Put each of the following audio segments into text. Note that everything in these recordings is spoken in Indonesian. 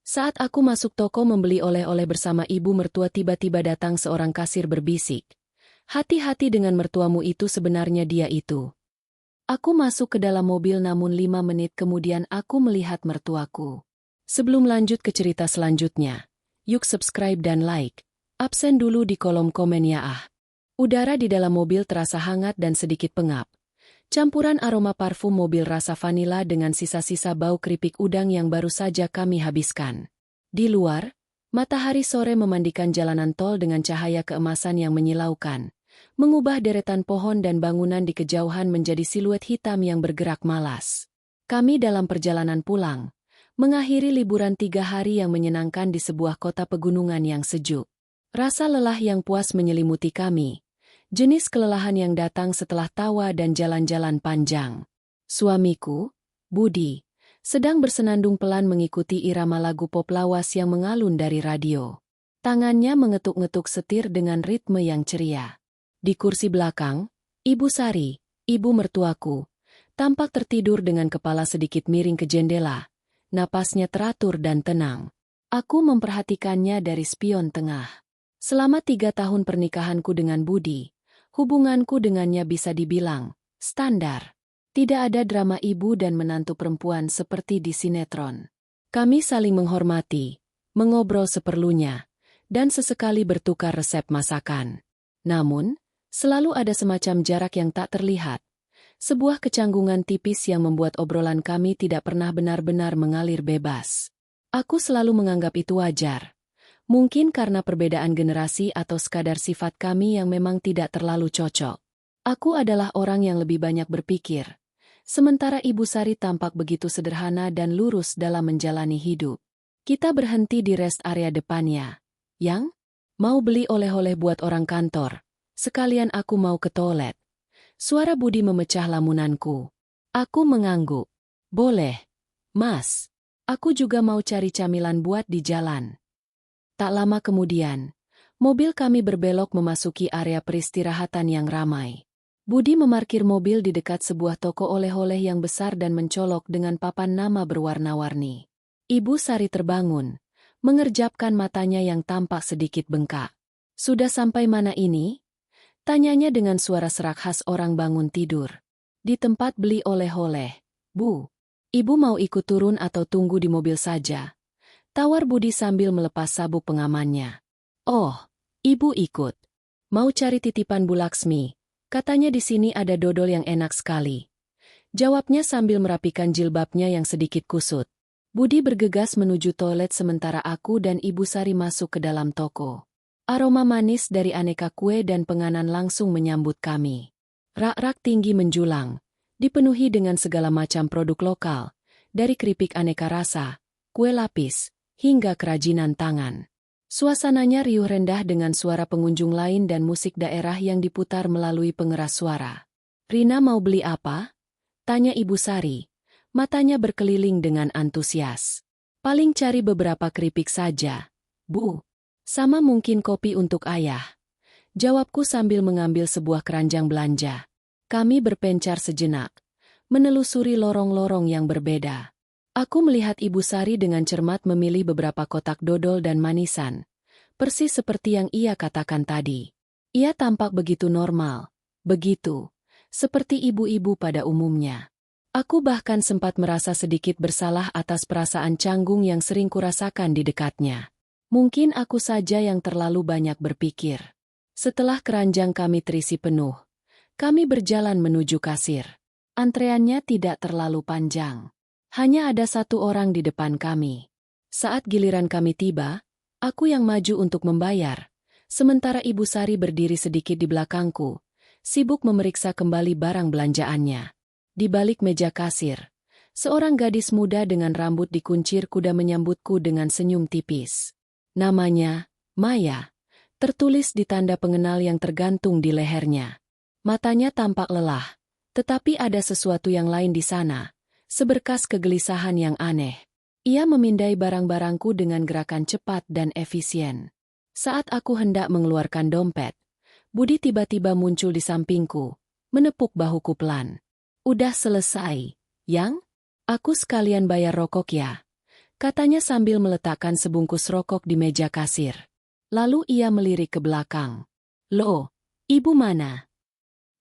Saat aku masuk toko membeli oleh-oleh bersama ibu mertua tiba-tiba datang seorang kasir berbisik. Hati-hati dengan mertuamu itu sebenarnya dia itu. Aku masuk ke dalam mobil namun 5 menit kemudian aku melihat mertuaku. Sebelum lanjut ke cerita selanjutnya, yuk subscribe dan like. Absen dulu di kolom komen ya ah. Udara di dalam mobil terasa hangat dan sedikit pengap. Campuran aroma parfum mobil rasa vanila dengan sisa-sisa bau keripik udang yang baru saja kami habiskan. Di luar, matahari sore memandikan jalanan tol dengan cahaya keemasan yang menyilaukan, mengubah deretan pohon dan bangunan di kejauhan menjadi siluet hitam yang bergerak malas. Kami dalam perjalanan pulang, mengakhiri liburan 3 hari yang menyenangkan di sebuah kota pegunungan yang sejuk. Rasa lelah yang puas menyelimuti kami. Jenis kelelahan yang datang setelah tawa dan jalan-jalan panjang. Suamiku, Budi, sedang bersenandung pelan mengikuti irama lagu pop lawas yang mengalun dari radio. Tangannya mengetuk-ngetuk setir dengan ritme yang ceria. Di kursi belakang, Ibu Sari, ibu mertuaku, tampak tertidur dengan kepala sedikit miring ke jendela. Napasnya teratur dan tenang. Aku memperhatikannya dari spion tengah. Selama 3 tahun pernikahanku dengan Budi, hubunganku dengannya bisa dibilang standar. Tidak ada drama ibu dan menantu perempuan seperti di sinetron. Kami saling menghormati, mengobrol seperlunya, dan sesekali bertukar resep masakan. Namun, selalu ada semacam jarak yang tak terlihat. Sebuah kecanggungan tipis yang membuat obrolan kami tidak pernah benar-benar mengalir bebas. Aku selalu menganggap itu wajar. Mungkin karena perbedaan generasi atau sekadar sifat kami yang memang tidak terlalu cocok. Aku adalah orang yang lebih banyak berpikir. Sementara Ibu Sari tampak begitu sederhana dan lurus dalam menjalani hidup. Kita berhenti di rest area depannya. Yang? Mau beli oleh-oleh buat orang kantor. Sekalian aku mau ke toilet. Suara Budi memecah lamunanku. Aku mengangguk. Boleh. Mas. Aku juga mau cari camilan buat di jalan. Tak lama kemudian, mobil kami berbelok memasuki area peristirahatan yang ramai. Budi memarkir mobil di dekat sebuah toko oleh-oleh yang besar dan mencolok dengan papan nama berwarna-warni. Ibu Sari terbangun, mengerjapkan matanya yang tampak sedikit bengkak. Sudah sampai mana ini? Tanyanya dengan suara serak khas orang bangun tidur. Di tempat beli oleh-oleh, Bu. Ibu mau ikut turun atau tunggu di mobil saja? Tawar Budi sambil melepas sabuk pengamannya. Oh, ibu ikut. Mau cari titipan Bu Laksmi, katanya di sini ada dodol yang enak sekali. Jawabnya sambil merapikan jilbabnya yang sedikit kusut. Budi bergegas menuju toilet sementara aku dan Ibu Sari masuk ke dalam toko. Aroma manis dari aneka kue dan penganan langsung menyambut kami. Rak-rak tinggi menjulang, dipenuhi dengan segala macam produk lokal, dari keripik aneka rasa, kue lapis, hingga kerajinan tangan. Suasananya riuh rendah dengan suara pengunjung lain dan musik daerah yang diputar melalui pengeras suara. Rina mau beli apa? Tanya Ibu Sari. Matanya berkeliling dengan antusias. Paling cari beberapa keripik saja, Bu. Sama mungkin kopi untuk ayah. Jawabku sambil mengambil sebuah keranjang belanja. Kami berpencar sejenak, menelusuri lorong-lorong yang berbeda. Aku melihat Ibu Sari dengan cermat memilih beberapa kotak dodol dan manisan. Persis seperti yang ia katakan tadi. Ia tampak begitu normal. Begitu. Seperti ibu-ibu pada umumnya. Aku bahkan sempat merasa sedikit bersalah atas perasaan canggung yang sering kurasakan di dekatnya. Mungkin aku saja yang terlalu banyak berpikir. Setelah keranjang kami terisi penuh, kami berjalan menuju kasir. Antreannya tidak terlalu panjang. Hanya ada 1 orang di depan kami. Saat giliran kami tiba, aku yang maju untuk membayar, sementara Ibu Sari berdiri sedikit di belakangku, sibuk memeriksa kembali barang belanjaannya. Di balik meja kasir, seorang gadis muda dengan rambut dikuncir kuda menyambutku dengan senyum tipis. Namanya, Maya, tertulis di tanda pengenal yang tergantung di lehernya. Matanya tampak lelah, tetapi ada sesuatu yang lain di sana. Seberkas kegelisahan yang aneh. Ia memindai barang-barangku dengan gerakan cepat dan efisien. Saat aku hendak mengeluarkan dompet, Budi tiba-tiba muncul di sampingku, menepuk bahuku pelan. Udah selesai, Yang? Aku sekalian bayar rokok ya. Katanya sambil meletakkan sebungkus rokok di meja kasir. Lalu ia melirik ke belakang. Loh, ibu mana?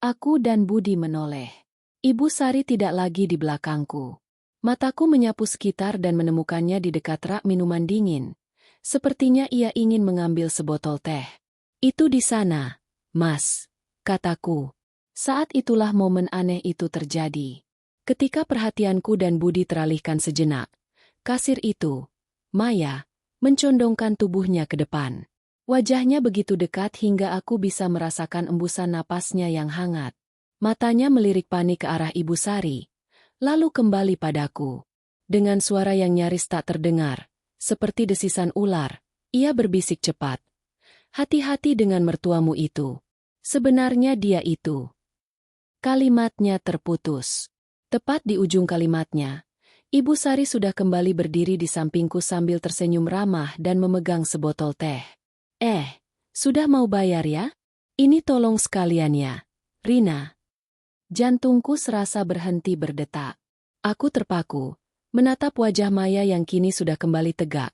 Aku dan Budi menoleh. Ibu Sari tidak lagi di belakangku. Mataku menyapu sekitar dan menemukannya di dekat rak minuman dingin. Sepertinya ia ingin mengambil sebotol teh. Itu di sana, Mas, kataku. Saat itulah momen aneh itu terjadi. Ketika perhatianku dan Budi teralihkan sejenak, kasir itu, Maya, mencondongkan tubuhnya ke depan. Wajahnya begitu dekat hingga aku bisa merasakan embusan napasnya yang hangat. Matanya melirik panik ke arah Ibu Sari, lalu kembali padaku. Dengan suara yang nyaris tak terdengar, seperti desisan ular, ia berbisik cepat. Hati-hati dengan mertuamu itu. Sebenarnya dia itu. Kalimatnya terputus. Tepat di ujung kalimatnya, Ibu Sari sudah kembali berdiri di sampingku sambil tersenyum ramah dan memegang sebotol teh. Sudah mau bayar ya? Ini tolong sekalian ya, Rina. Jantungku serasa berhenti berdetak. Aku terpaku, menatap wajah Maya yang kini sudah kembali tegak.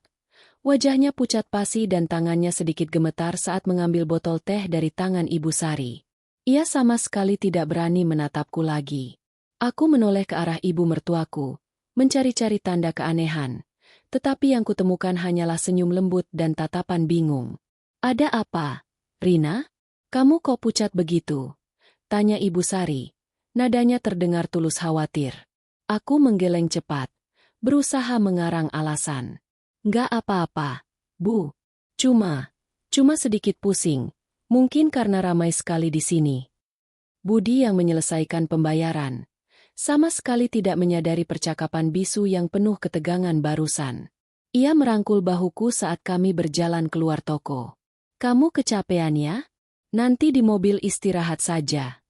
Wajahnya pucat pasi dan tangannya sedikit gemetar saat mengambil botol teh dari tangan Ibu Sari. Ia sama sekali tidak berani menatapku lagi. Aku menoleh ke arah ibu mertuaku, mencari-cari tanda keanehan. Tetapi yang kutemukan hanyalah senyum lembut dan tatapan bingung. Ada apa, Rina? Kamu kok pucat begitu? Tanya Ibu Sari. Nadanya terdengar tulus khawatir. Aku menggeleng cepat, berusaha mengarang alasan. Nggak apa-apa, Bu. Cuma sedikit pusing. Mungkin karena ramai sekali di sini. Budi yang menyelesaikan pembayaran, sama sekali tidak menyadari percakapan bisu yang penuh ketegangan barusan. Ia merangkul bahuku saat kami berjalan keluar toko. Kamu kecapean ya? Nanti di mobil istirahat saja.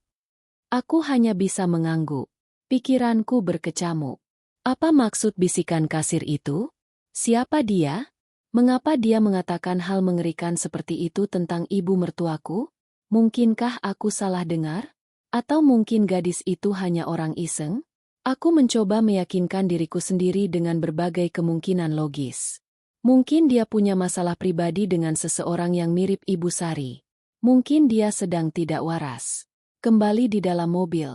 Aku hanya bisa mengangguk. Pikiranku berkecamuk. Apa maksud bisikan kasir itu? Siapa dia? Mengapa dia mengatakan hal mengerikan seperti itu tentang ibu mertuaku? Mungkinkah aku salah dengar? Atau mungkin gadis itu hanya orang iseng? Aku mencoba meyakinkan diriku sendiri dengan berbagai kemungkinan logis. Mungkin dia punya masalah pribadi dengan seseorang yang mirip Ibu Sari. Mungkin dia sedang tidak waras. Kembali di dalam mobil.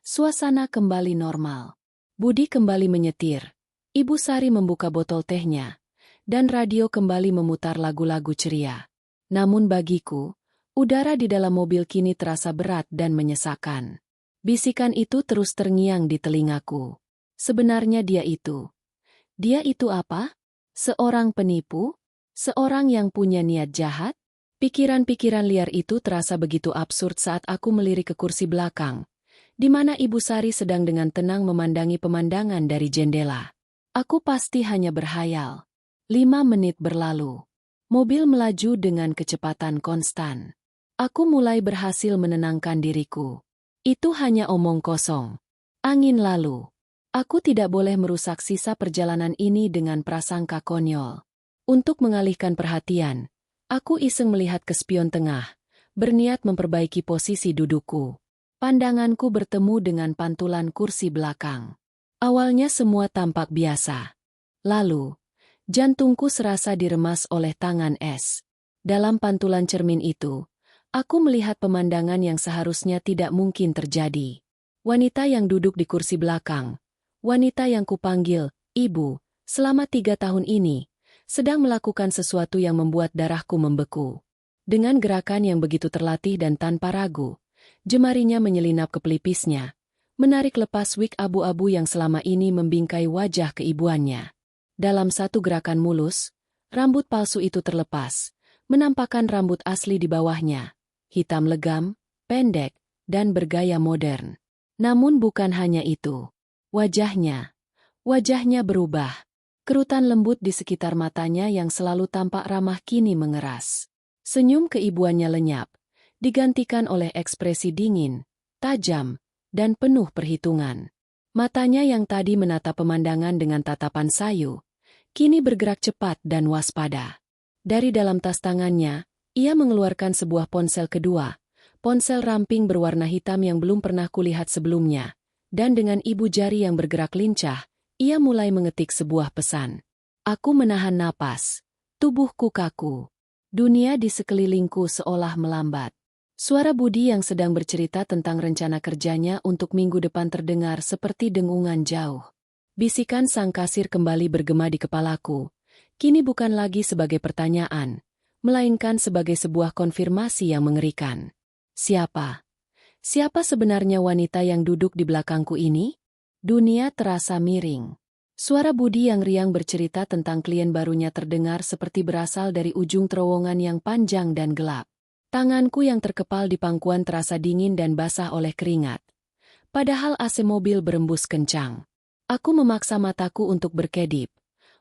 Suasana kembali normal. Budi kembali menyetir. Ibu Sari membuka botol tehnya. Dan radio kembali memutar lagu-lagu ceria. Namun bagiku, udara di dalam mobil kini terasa berat dan menyesakan. Bisikan itu terus terngiang di telingaku. Sebenarnya dia itu. Dia itu apa? Seorang penipu? Seorang yang punya niat jahat? Pikiran-pikiran liar itu terasa begitu absurd saat aku melirik ke kursi belakang, di mana Ibu Sari sedang dengan tenang memandangi pemandangan dari jendela. Aku pasti hanya berhayal. 5 menit berlalu. Mobil melaju dengan kecepatan konstan. Aku mulai berhasil menenangkan diriku. Itu hanya omong kosong. Angin lalu. Aku tidak boleh merusak sisa perjalanan ini dengan prasangka konyol. Untuk mengalihkan perhatian, aku iseng melihat ke spion tengah, berniat memperbaiki posisi dudukku. Pandanganku bertemu dengan pantulan kursi belakang. Awalnya semua tampak biasa. Lalu, jantungku serasa diremas oleh tangan es. Dalam pantulan cermin itu, aku melihat pemandangan yang seharusnya tidak mungkin terjadi. Wanita yang duduk di kursi belakang, wanita yang kupanggil Ibu, selama 3 tahun ini, sedang melakukan sesuatu yang membuat darahku membeku. Dengan gerakan yang begitu terlatih dan tanpa ragu, jemarinya menyelinap ke pelipisnya, menarik lepas wig abu-abu yang selama ini membingkai wajah keibuannya. Dalam satu gerakan mulus, rambut palsu itu terlepas, menampakkan rambut asli di bawahnya, hitam legam, pendek, dan bergaya modern. Namun bukan hanya itu. Wajahnya berubah. Kerutan lembut di sekitar matanya yang selalu tampak ramah kini mengeras. Senyum keibuannya lenyap, digantikan oleh ekspresi dingin, tajam, dan penuh perhitungan. Matanya yang tadi menatap pemandangan dengan tatapan sayu, kini bergerak cepat dan waspada. Dari dalam tas tangannya, ia mengeluarkan sebuah ponsel kedua, ponsel ramping berwarna hitam yang belum pernah kulihat sebelumnya, dan dengan ibu jari yang bergerak lincah, ia mulai mengetik sebuah pesan. Aku menahan napas. Tubuhku kaku. Dunia di sekelilingku seolah melambat. Suara Budi yang sedang bercerita tentang rencana kerjanya untuk minggu depan terdengar seperti dengungan jauh. Bisikan sang kasir kembali bergema di kepalaku. Kini bukan lagi sebagai pertanyaan, melainkan sebagai sebuah konfirmasi yang mengerikan. Siapa? Siapa sebenarnya wanita yang duduk di belakangku ini? Dunia terasa miring. Suara Budi yang riang bercerita tentang klien barunya terdengar seperti berasal dari ujung terowongan yang panjang dan gelap. Tanganku yang terkepal di pangkuan terasa dingin dan basah oleh keringat. Padahal AC mobil berembus kencang. Aku memaksa mataku untuk berkedip,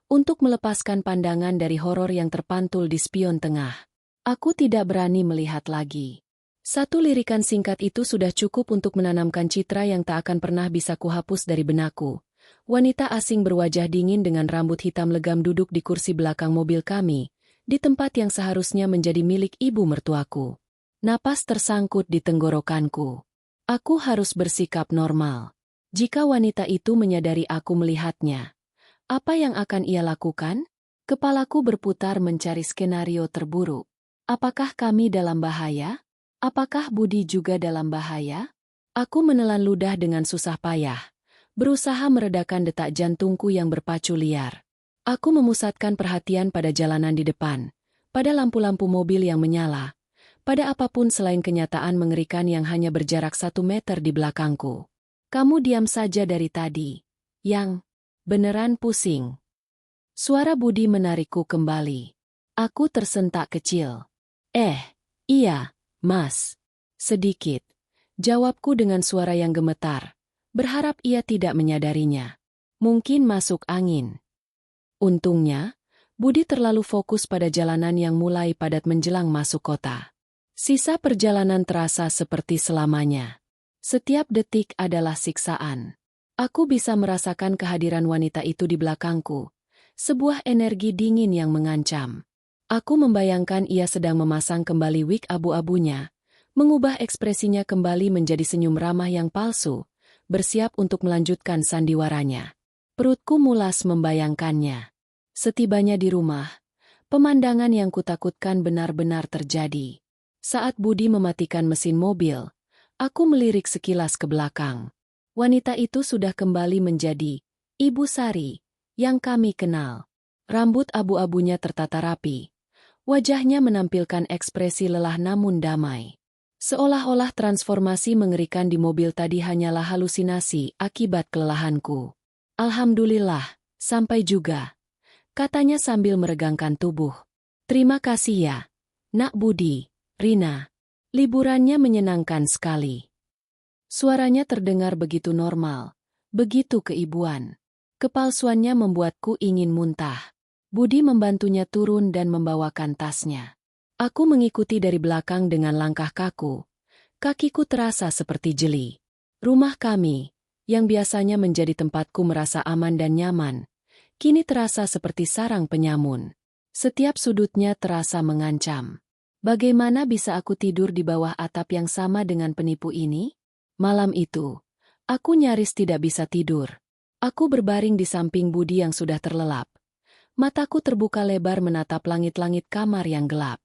untuk melepaskan pandangan dari horor yang terpantul di spion tengah. Aku tidak berani melihat lagi. Satu lirikan singkat itu sudah cukup untuk menanamkan citra yang tak akan pernah bisa kuhapus dari benakku. Wanita asing berwajah dingin dengan rambut hitam legam duduk di kursi belakang mobil kami, di tempat yang seharusnya menjadi milik ibu mertuaku. Napas tersangkut di tenggorokanku. Aku harus bersikap normal. Jika wanita itu menyadari aku melihatnya, apa yang akan ia lakukan? Kepalaku berputar mencari skenario terburuk. Apakah kami dalam bahaya? Apakah Budi juga dalam bahaya? Aku menelan ludah dengan susah payah, berusaha meredakan detak jantungku yang berpacu liar. Aku memusatkan perhatian pada jalanan di depan, pada lampu-lampu mobil yang menyala, pada apapun selain kenyataan mengerikan yang hanya berjarak 1 meter di belakangku. Kamu diam saja dari tadi. Yang beneran pusing. Suara Budi menarikku kembali. Aku tersentak kecil. Iya, Mas. Sedikit. Jawabku dengan suara yang gemetar, berharap ia tidak menyadarinya. Mungkin masuk angin. Untungnya, Budi terlalu fokus pada jalanan yang mulai padat menjelang masuk kota. Sisa perjalanan terasa seperti selamanya. Setiap detik adalah siksaan. Aku bisa merasakan kehadiran wanita itu di belakangku, sebuah energi dingin yang mengancam. Aku membayangkan ia sedang memasang kembali wig abu-abunya, mengubah ekspresinya kembali menjadi senyum ramah yang palsu, bersiap untuk melanjutkan sandiwaranya. Perutku mulas membayangkannya. Setibanya di rumah, pemandangan yang kutakutkan benar-benar terjadi. Saat Budi mematikan mesin mobil, aku melirik sekilas ke belakang. Wanita itu sudah kembali menjadi Ibu Sari yang kami kenal. Rambut abu-abunya tertata rapi. Wajahnya menampilkan ekspresi lelah namun damai. Seolah-olah transformasi mengerikan di mobil tadi hanyalah halusinasi akibat kelelahanku. Alhamdulillah, sampai juga, katanya sambil meregangkan tubuh. Terima kasih ya, Nak Budi, Rina. Liburannya menyenangkan sekali. Suaranya terdengar begitu normal, begitu keibuan. Kepalsuannya membuatku ingin muntah. Budi membantunya turun dan membawakan tasnya. Aku mengikuti dari belakang dengan langkah kaku. Kakiku terasa seperti jeli. Rumah kami, yang biasanya menjadi tempatku merasa aman dan nyaman, kini terasa seperti sarang penyamun. Setiap sudutnya terasa mengancam. Bagaimana bisa aku tidur di bawah atap yang sama dengan penipu ini? Malam itu, aku nyaris tidak bisa tidur. Aku berbaring di samping Budi yang sudah terlelap. Mataku terbuka lebar menatap langit-langit kamar yang gelap.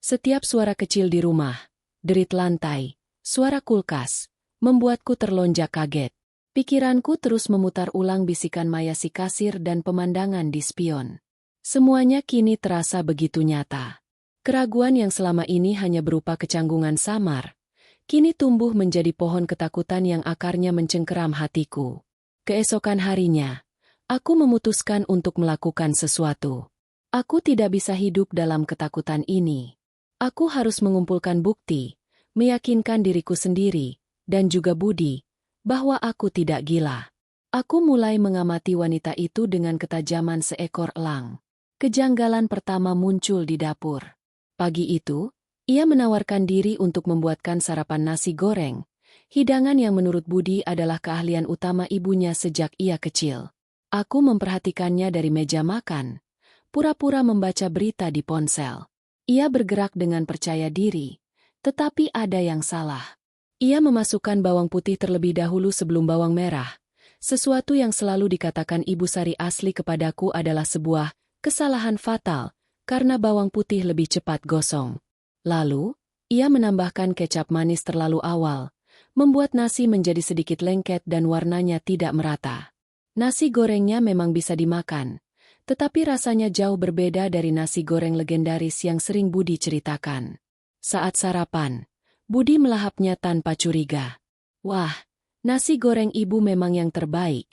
Setiap suara kecil di rumah, derit lantai, suara kulkas, membuatku terlonjak kaget. Pikiranku terus memutar ulang bisikan Maya si kasir dan pemandangan di spion. Semuanya kini terasa begitu nyata. Keraguan yang selama ini hanya berupa kecanggungan samar, kini tumbuh menjadi pohon ketakutan yang akarnya mencengkeram hatiku. Keesokan harinya, aku memutuskan untuk melakukan sesuatu. Aku tidak bisa hidup dalam ketakutan ini. Aku harus mengumpulkan bukti, meyakinkan diriku sendiri, dan juga Budi, bahwa aku tidak gila. Aku mulai mengamati wanita itu dengan ketajaman seekor elang. Kejanggalan pertama muncul di dapur. Pagi itu, ia menawarkan diri untuk membuatkan sarapan nasi goreng, hidangan yang menurut Budi adalah keahlian utama ibunya sejak ia kecil. Aku memperhatikannya dari meja makan, pura-pura membaca berita di ponsel. Ia bergerak dengan percaya diri, tetapi ada yang salah. Ia memasukkan bawang putih terlebih dahulu sebelum bawang merah. Sesuatu yang selalu dikatakan Ibu Sari asli kepadaku adalah sebuah Kesalahan fatal, karena bawang putih lebih cepat gosong. Lalu, ia menambahkan kecap manis terlalu awal, membuat nasi menjadi sedikit lengket dan warnanya tidak merata. Nasi gorengnya memang bisa dimakan, tetapi rasanya jauh berbeda dari nasi goreng legendaris yang sering Budi ceritakan. Saat sarapan, Budi melahapnya tanpa curiga. "Wah, nasi goreng ibu memang yang terbaik,"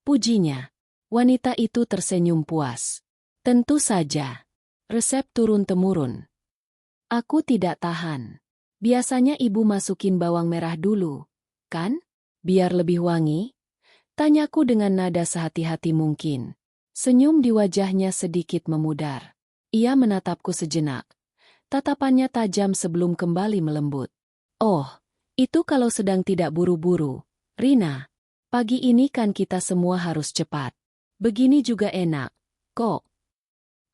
pujinya. Wanita itu tersenyum puas. "Tentu saja. Resep turun-temurun. Aku tidak tahan. Biasanya ibu masukin bawang merah dulu, kan? Biar lebih wangi?" Tanyaku dengan nada sehati-hati mungkin. Senyum di wajahnya sedikit memudar. Ia menatapku sejenak. Tatapannya tajam sebelum kembali melembut. "Oh, itu kalau sedang tidak buru-buru. Rina, pagi ini kan kita semua harus cepat. Begini juga enak, kok."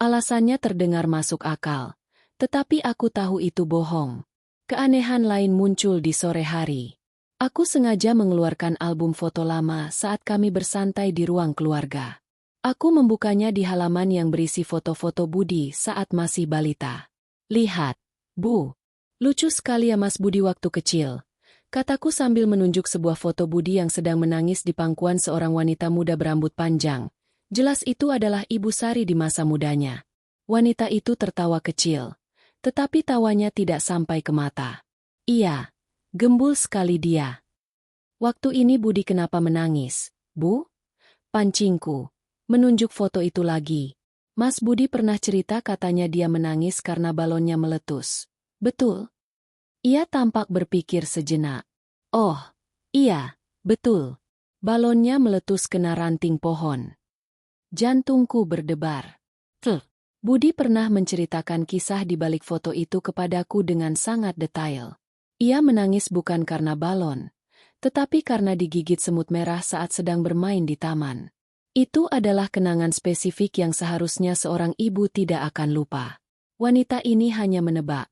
Alasannya terdengar masuk akal. Tetapi aku tahu itu bohong. Keanehan lain muncul di sore hari. Aku sengaja mengeluarkan album foto lama saat kami bersantai di ruang keluarga. Aku membukanya di halaman yang berisi foto-foto Budi saat masih balita. "Lihat, Bu. Lucu sekali ya Mas Budi waktu kecil," kataku sambil menunjuk sebuah foto Budi yang sedang menangis di pangkuan seorang wanita muda berambut panjang. Jelas itu adalah Ibu Sari di masa mudanya. Wanita itu tertawa kecil, tetapi tawanya tidak sampai ke mata. "Iya. Gembul sekali dia." "Waktu ini Budi kenapa menangis, Bu?" Pancingku. Menunjuk foto itu lagi. "Mas Budi pernah cerita katanya dia menangis karena balonnya meletus. Betul?" Ia tampak berpikir sejenak. "Oh, iya, betul. Balonnya meletus kena ranting pohon." Jantungku berdebar. Budi pernah menceritakan kisah di balik foto itu kepadaku dengan sangat detail. Ia menangis bukan karena balon, tetapi karena digigit semut merah saat sedang bermain di taman. Itu adalah kenangan spesifik yang seharusnya seorang ibu tidak akan lupa. Wanita ini hanya menebak,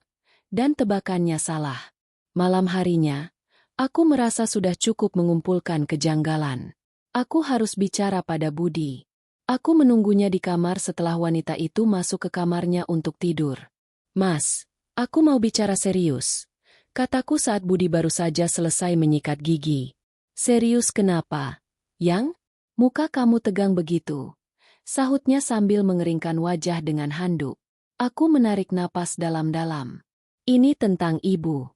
dan tebakannya salah. Malam harinya, aku merasa sudah cukup mengumpulkan kejanggalan. Aku harus bicara pada Budi. Aku menunggunya di kamar setelah wanita itu masuk ke kamarnya untuk tidur. "Mas, aku mau bicara serius," kataku saat Budi baru saja selesai menyikat gigi. "Serius kenapa, Yang? Muka kamu tegang begitu," sahutnya sambil mengeringkan wajah dengan handuk. Aku menarik napas dalam-dalam. "Ini tentang ibu."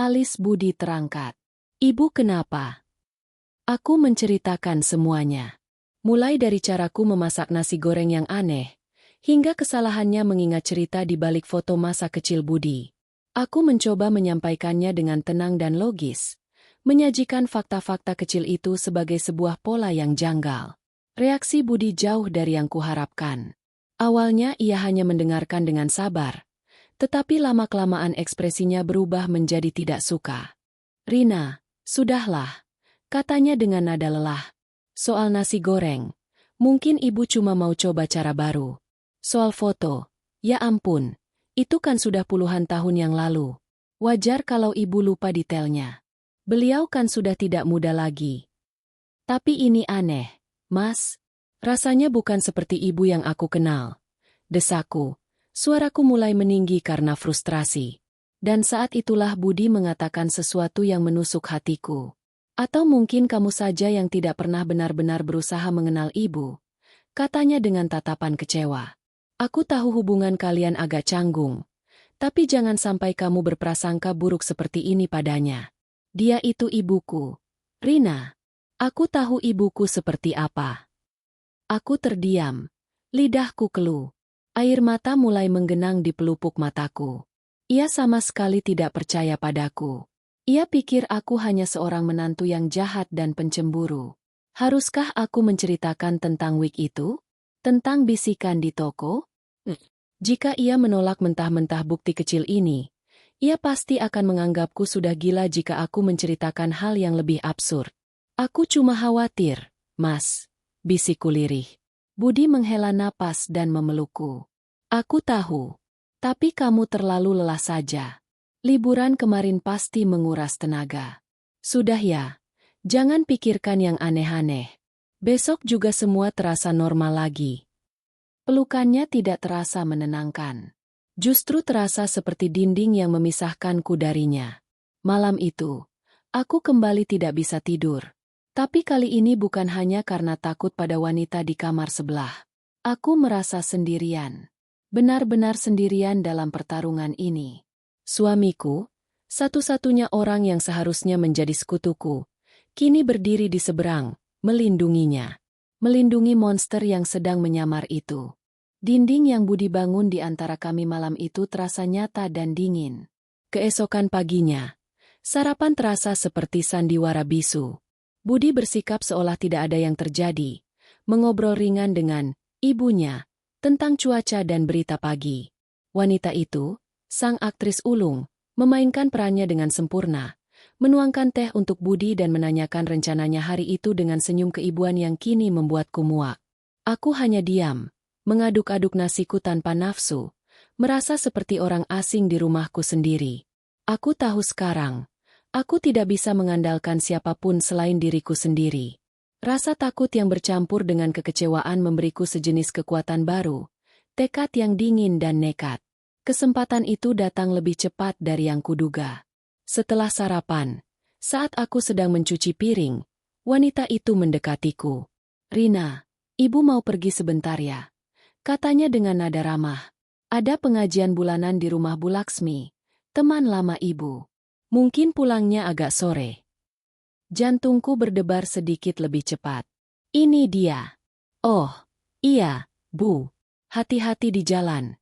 Alis Budi terangkat. "Ibu kenapa?" Aku menceritakan semuanya. Mulai dari caraku memasak nasi goreng yang aneh, hingga kesalahannya mengingat cerita di balik foto masa kecil Budi. Aku mencoba menyampaikannya dengan tenang dan logis, menyajikan fakta-fakta kecil itu sebagai sebuah pola yang janggal. Reaksi Budi jauh dari yang kuharapkan. Awalnya ia hanya mendengarkan dengan sabar, tetapi lama-kelamaan ekspresinya berubah menjadi tidak suka. "Rina, sudahlah," katanya dengan nada lelah. "Soal nasi goreng, mungkin ibu cuma mau coba cara baru. Soal foto, ya ampun. Itu kan sudah puluhan tahun yang lalu. Wajar kalau ibu lupa detailnya. Beliau kan sudah tidak muda lagi." "Tapi ini aneh, Mas. Rasanya bukan seperti ibu yang aku kenal." Desaku. Suaraku mulai meninggi karena frustrasi. Dan saat itulah Budi mengatakan sesuatu yang menusuk hatiku. "Atau mungkin kamu saja yang tidak pernah benar-benar berusaha mengenal ibu," katanya dengan tatapan kecewa. "Aku tahu hubungan kalian agak canggung, tapi jangan sampai kamu berprasangka buruk seperti ini padanya. Dia itu ibuku. Rina, aku tahu ibuku seperti apa." Aku terdiam. Lidahku keluh. Air mata mulai menggenang di pelupuk mataku. Ia sama sekali tidak percaya padaku. Ia pikir aku hanya seorang menantu yang jahat dan pencemburu. Haruskah aku menceritakan tentang wig itu? Tentang bisikan di toko? Jika ia menolak mentah-mentah bukti kecil ini, ia pasti akan menganggapku sudah gila jika aku menceritakan hal yang lebih absurd. "Aku cuma khawatir, Mas," bisikku lirih. Budi menghela napas dan memelukku. "Aku tahu. Tapi kamu terlalu lelah saja. Liburan kemarin pasti menguras tenaga. Sudah ya, jangan pikirkan yang aneh-aneh. Besok juga semua terasa normal lagi." Pelukannya tidak terasa menenangkan. Justru terasa seperti dinding yang memisahkanku darinya. Malam itu, aku kembali tidak bisa tidur. Tapi kali ini bukan hanya karena takut pada wanita di kamar sebelah. Aku merasa sendirian. Benar-benar sendirian dalam pertarungan ini. Suamiku, satu-satunya orang yang seharusnya menjadi sekutuku, kini berdiri di seberang, melindunginya. Melindungi monster yang sedang menyamar itu. Dinding yang Budi bangun di antara kami malam itu terasa nyata dan dingin. Keesokan paginya, sarapan terasa seperti sandiwara bisu. Budi bersikap seolah tidak ada yang terjadi, mengobrol ringan dengan ibunya tentang cuaca dan berita pagi. Wanita itu, sang aktris ulung, memainkan perannya dengan sempurna, menuangkan teh untuk Budi dan menanyakan rencananya hari itu dengan senyum keibuan yang kini membuatku muak. Aku hanya diam, mengaduk-aduk nasiku tanpa nafsu, merasa seperti orang asing di rumahku sendiri. Aku tahu sekarang, aku tidak bisa mengandalkan siapapun selain diriku sendiri. Rasa takut yang bercampur dengan kekecewaan memberiku sejenis kekuatan baru, tekad yang dingin dan nekat. Kesempatan itu datang lebih cepat dari yang kuduga. Setelah sarapan, saat aku sedang mencuci piring, wanita itu mendekatiku. "Rina, ibu mau pergi sebentar ya?" Katanya dengan nada ramah. "Ada pengajian bulanan di rumah Bu Laksmi, teman lama ibu. Mungkin pulangnya agak sore." Jantungku berdebar sedikit lebih cepat. Ini dia. "Oh, iya, Bu. Hati-hati di jalan,"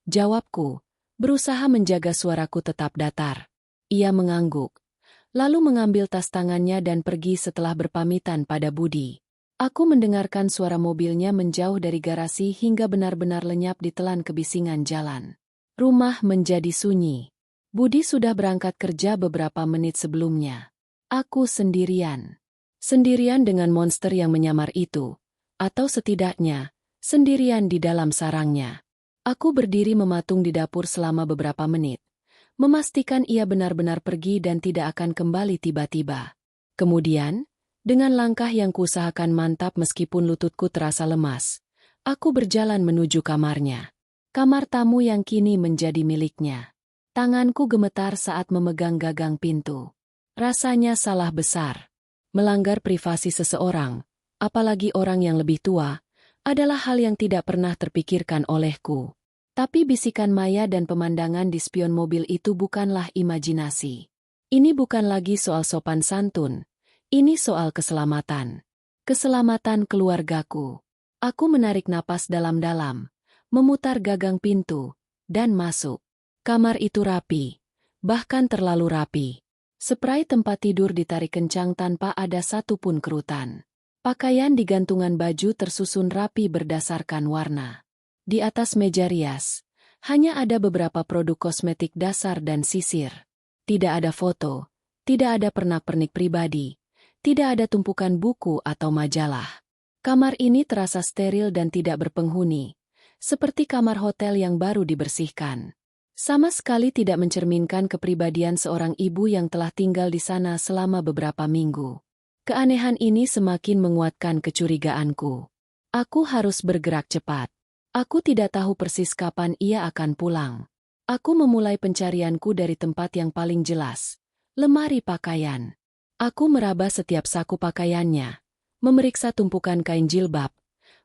jawabku, berusaha menjaga suaraku tetap datar. Ia mengangguk, lalu mengambil tas tangannya dan pergi setelah berpamitan pada Budi. Aku mendengarkan suara mobilnya menjauh dari garasi hingga benar-benar lenyap di telan kebisingan jalan. Rumah menjadi sunyi. Budi sudah berangkat kerja beberapa menit sebelumnya. Aku sendirian. Sendirian dengan monster yang menyamar itu. Atau setidaknya, sendirian di dalam sarangnya. Aku berdiri mematung di dapur selama beberapa menit. Memastikan ia benar-benar pergi dan tidak akan kembali tiba-tiba. Kemudian, dengan langkah yang kuusahakan mantap meskipun lututku terasa lemas, aku berjalan menuju kamarnya. Kamar tamu yang kini menjadi miliknya. Tanganku gemetar saat memegang gagang pintu. Rasanya salah besar. Melanggar privasi seseorang, apalagi orang yang lebih tua, adalah hal yang tidak pernah terpikirkan olehku. Tapi bisikan Maya dan pemandangan di spion mobil itu bukanlah imajinasi. Ini bukan lagi soal sopan santun. Ini soal keselamatan. Keselamatan keluargaku. Aku menarik napas dalam-dalam, memutar gagang pintu, dan masuk. Kamar itu rapi, bahkan terlalu rapi. Spray tempat tidur ditarik kencang tanpa ada satupun kerutan. Pakaian di gantungan baju tersusun rapi berdasarkan warna. Di atas meja rias, hanya ada beberapa produk kosmetik dasar dan sisir. Tidak ada foto, tidak ada pernak-pernik pribadi, tidak ada tumpukan buku atau majalah. Kamar ini terasa steril dan tidak berpenghuni, seperti kamar hotel yang baru dibersihkan. Sama sekali tidak mencerminkan kepribadian seorang ibu yang telah tinggal di sana selama beberapa minggu. Keanehan ini semakin menguatkan kecurigaanku. Aku harus bergerak cepat. Aku tidak tahu persis kapan ia akan pulang. Aku memulai pencarianku dari tempat yang paling jelas, lemari pakaian. Aku meraba setiap saku pakaiannya, memeriksa tumpukan kain jilbab,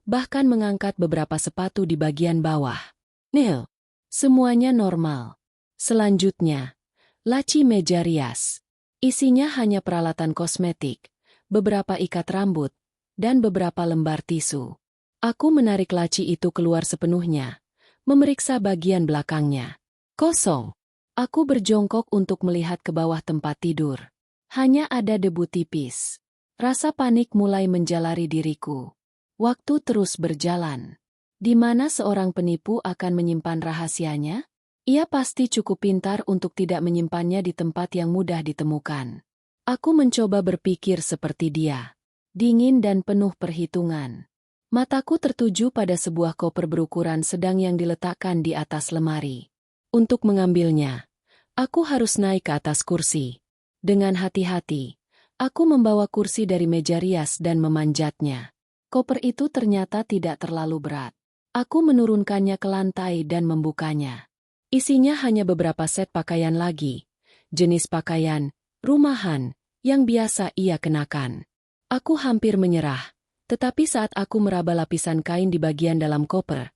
bahkan mengangkat beberapa sepatu di bagian bawah. Nil. Semuanya normal. Selanjutnya, laci meja rias. Isinya hanya peralatan kosmetik, beberapa ikat rambut, dan beberapa lembar tisu. Aku menarik laci itu keluar sepenuhnya, memeriksa bagian belakangnya. Kosong. Aku berjongkok untuk melihat ke bawah tempat tidur. Hanya ada debu tipis. Rasa panik mulai menjalari diriku. Waktu terus berjalan. Di mana seorang penipu akan menyimpan rahasianya? Ia pasti cukup pintar untuk tidak menyimpannya di tempat yang mudah ditemukan. Aku mencoba berpikir seperti dia. Dingin dan penuh perhitungan. Mataku tertuju pada sebuah koper berukuran sedang yang diletakkan di atas lemari. Untuk mengambilnya, aku harus naik ke atas kursi. Dengan hati-hati, aku membawa kursi dari meja rias dan memanjatnya. Koper itu ternyata tidak terlalu berat. Aku menurunkannya ke lantai dan membukanya. Isinya hanya beberapa set pakaian lagi. Jenis pakaian, rumahan, yang biasa ia kenakan. Aku hampir menyerah, tetapi saat aku meraba lapisan kain di bagian dalam koper,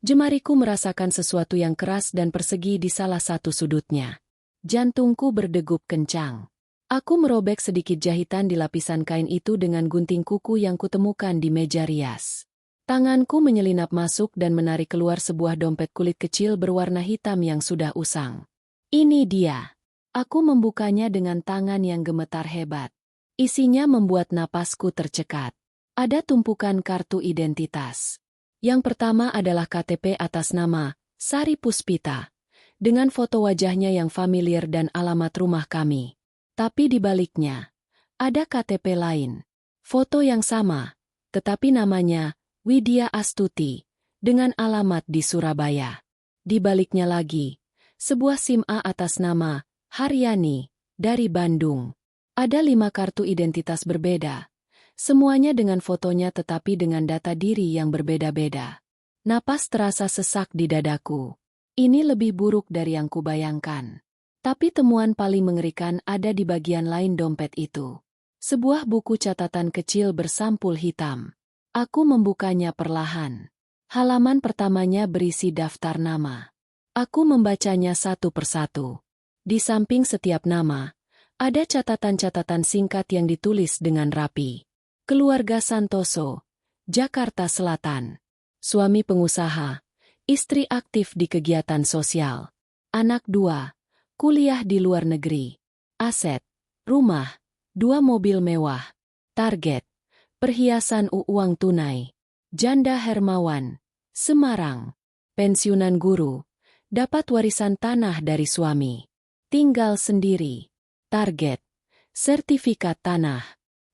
jemariku merasakan sesuatu yang keras dan persegi di salah satu sudutnya. Jantungku berdegup kencang. Aku merobek sedikit jahitan di lapisan kain itu dengan gunting kuku yang kutemukan di meja rias. Tanganku menyelinap masuk dan menarik keluar sebuah dompet kulit kecil berwarna hitam yang sudah usang. Ini dia. Aku membukanya dengan tangan yang gemetar hebat. Isinya membuat napasku tercekat. Ada tumpukan kartu identitas. Yang pertama adalah KTP atas nama Sari Puspita, dengan foto wajahnya yang familiar dan alamat rumah kami. Tapi di baliknya, ada KTP lain. Foto yang sama, tetapi namanya Widya Astuti, dengan alamat di Surabaya. Di baliknya lagi, sebuah SIM A atas nama Haryani, dari Bandung. Ada 5 kartu identitas berbeda. Semuanya dengan fotonya tetapi dengan data diri yang berbeda-beda. Napas terasa sesak di dadaku. Ini lebih buruk dari yang kubayangkan. Tapi temuan paling mengerikan ada di bagian lain dompet itu. Sebuah buku catatan kecil bersampul hitam. Aku membukanya perlahan. Halaman pertamanya berisi daftar nama. Aku membacanya satu persatu. Di samping setiap nama, ada catatan-catatan singkat yang ditulis dengan rapi. Keluarga Santoso, Jakarta Selatan. Suami pengusaha, istri aktif di kegiatan sosial. Anak 2, kuliah di luar negeri. Aset, rumah, 2 mobil mewah. Target, perhiasan uang tunai. Janda Hermawan, Semarang. Pensiunan guru, dapat warisan tanah dari suami. Tinggal sendiri. Target, sertifikat tanah.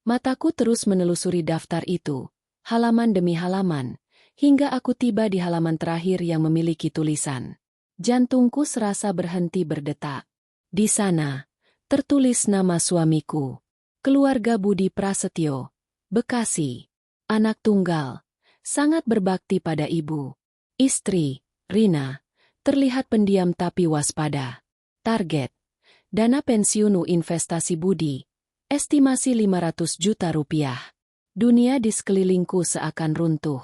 Mataku terus menelusuri daftar itu, halaman demi halaman, hingga aku tiba di halaman terakhir yang memiliki tulisan. Jantungku serasa berhenti berdetak. Di sana, tertulis nama suamiku. Keluarga Budi Prasetyo, Bekasi. Anak tunggal, sangat berbakti pada ibu. Istri, Rina, terlihat pendiam tapi waspada. Target, dana pensiun investasi Budi, estimasi 500 juta rupiah. Dunia di sekelilingku seakan runtuh.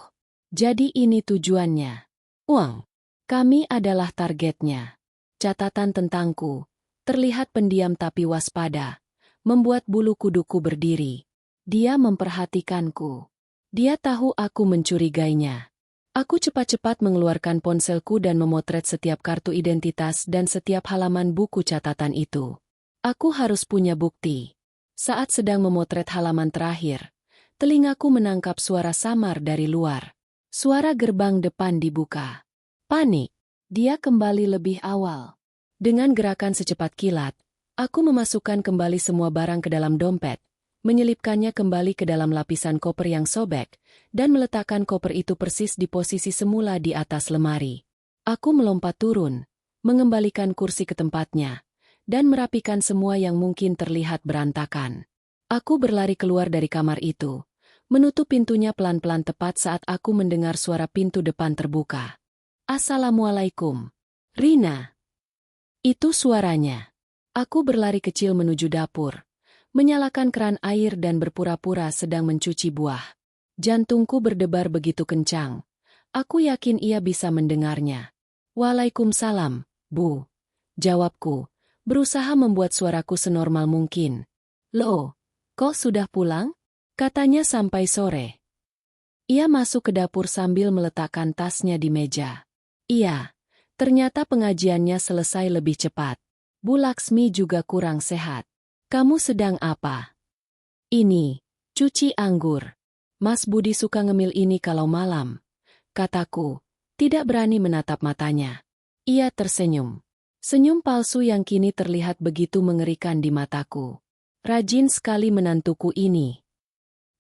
Jadi ini tujuannya. Uang. Kami adalah targetnya. Catatan tentangku, terlihat pendiam tapi waspada, membuat bulu kuduku berdiri. Dia memperhatikanku. Dia tahu aku mencurigainya. Aku cepat-cepat mengeluarkan ponselku dan memotret setiap kartu identitas dan setiap halaman buku catatan itu. Aku harus punya bukti. Saat sedang memotret halaman terakhir, telingaku menangkap suara samar dari luar. Suara gerbang depan dibuka. Panik. Dia kembali lebih awal. Dengan gerakan secepat kilat, aku memasukkan kembali semua barang ke dalam dompet, menyelipkannya kembali ke dalam lapisan koper yang sobek, dan meletakkan koper itu persis di posisi semula di atas lemari. Aku melompat turun, mengembalikan kursi ke tempatnya, dan merapikan semua yang mungkin terlihat berantakan. Aku berlari keluar dari kamar itu, menutup pintunya pelan-pelan tepat saat aku mendengar suara pintu depan terbuka. Assalamualaikum. Rina. Itu suaranya. Aku berlari kecil menuju dapur, menyalakan keran air dan berpura-pura sedang mencuci buah. Jantungku berdebar begitu kencang. Aku yakin ia bisa mendengarnya. Waalaikumsalam, Bu. Jawabku, berusaha membuat suaraku senormal mungkin. Loh, kok sudah pulang? Katanya sampai sore. Ia masuk ke dapur sambil meletakkan tasnya di meja. Iya, ternyata pengajiannya selesai lebih cepat. Bu Laksmi juga kurang sehat. Kamu sedang apa? Ini, cuci anggur. Mas Budi suka ngemil ini kalau malam. Kataku, tidak berani menatap matanya. Ia tersenyum. Senyum palsu yang kini terlihat begitu mengerikan di mataku. Rajin sekali menantuku ini.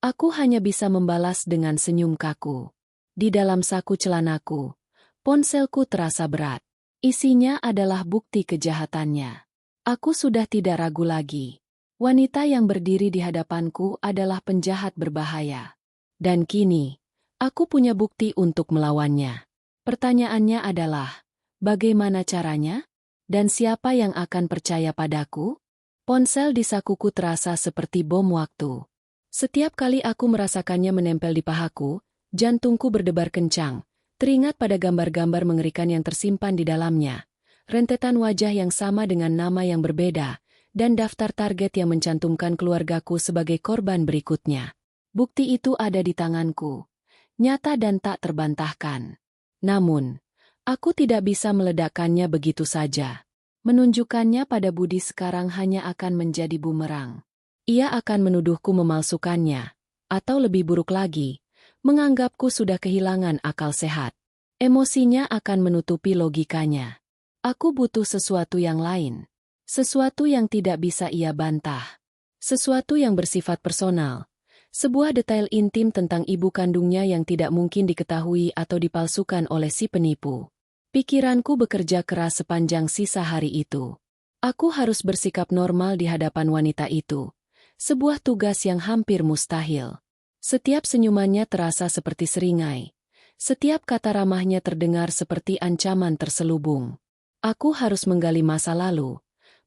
Aku hanya bisa membalas dengan senyum kaku. Di dalam saku celanaku, ponselku terasa berat. Isinya adalah bukti kejahatannya. Aku sudah tidak ragu lagi. Wanita yang berdiri di hadapanku adalah penjahat berbahaya. Dan kini, Aku punya bukti untuk melawannya. Pertanyaannya adalah, bagaimana caranya? Dan siapa yang akan percaya padaku? Ponsel di sakuku terasa seperti bom waktu. Setiap kali aku merasakannya menempel di pahaku, jantungku berdebar kencang, teringat pada gambar-gambar mengerikan yang tersimpan di dalamnya, rentetan wajah yang sama dengan nama yang berbeda, dan daftar target yang mencantumkan keluargaku sebagai korban berikutnya. Bukti itu ada di tanganku, nyata dan tak terbantahkan. Namun, aku tidak bisa meledakkannya begitu saja. Menunjukkannya pada Budi sekarang hanya akan menjadi bumerang. Ia akan menuduhku memalsukannya, atau lebih buruk lagi, menganggapku sudah kehilangan akal sehat. Emosinya akan menutupi logikanya. Aku butuh sesuatu yang lain. Sesuatu yang tidak bisa ia bantah. Sesuatu yang bersifat personal. Sebuah detail intim tentang ibu kandungnya yang tidak mungkin diketahui atau dipalsukan oleh si penipu. Pikiranku bekerja keras sepanjang sisa hari itu. Aku harus bersikap normal di hadapan wanita itu. Sebuah tugas yang hampir mustahil. Setiap senyumannya terasa seperti seringai. Setiap kata ramahnya terdengar seperti ancaman terselubung. Aku harus menggali masa lalu,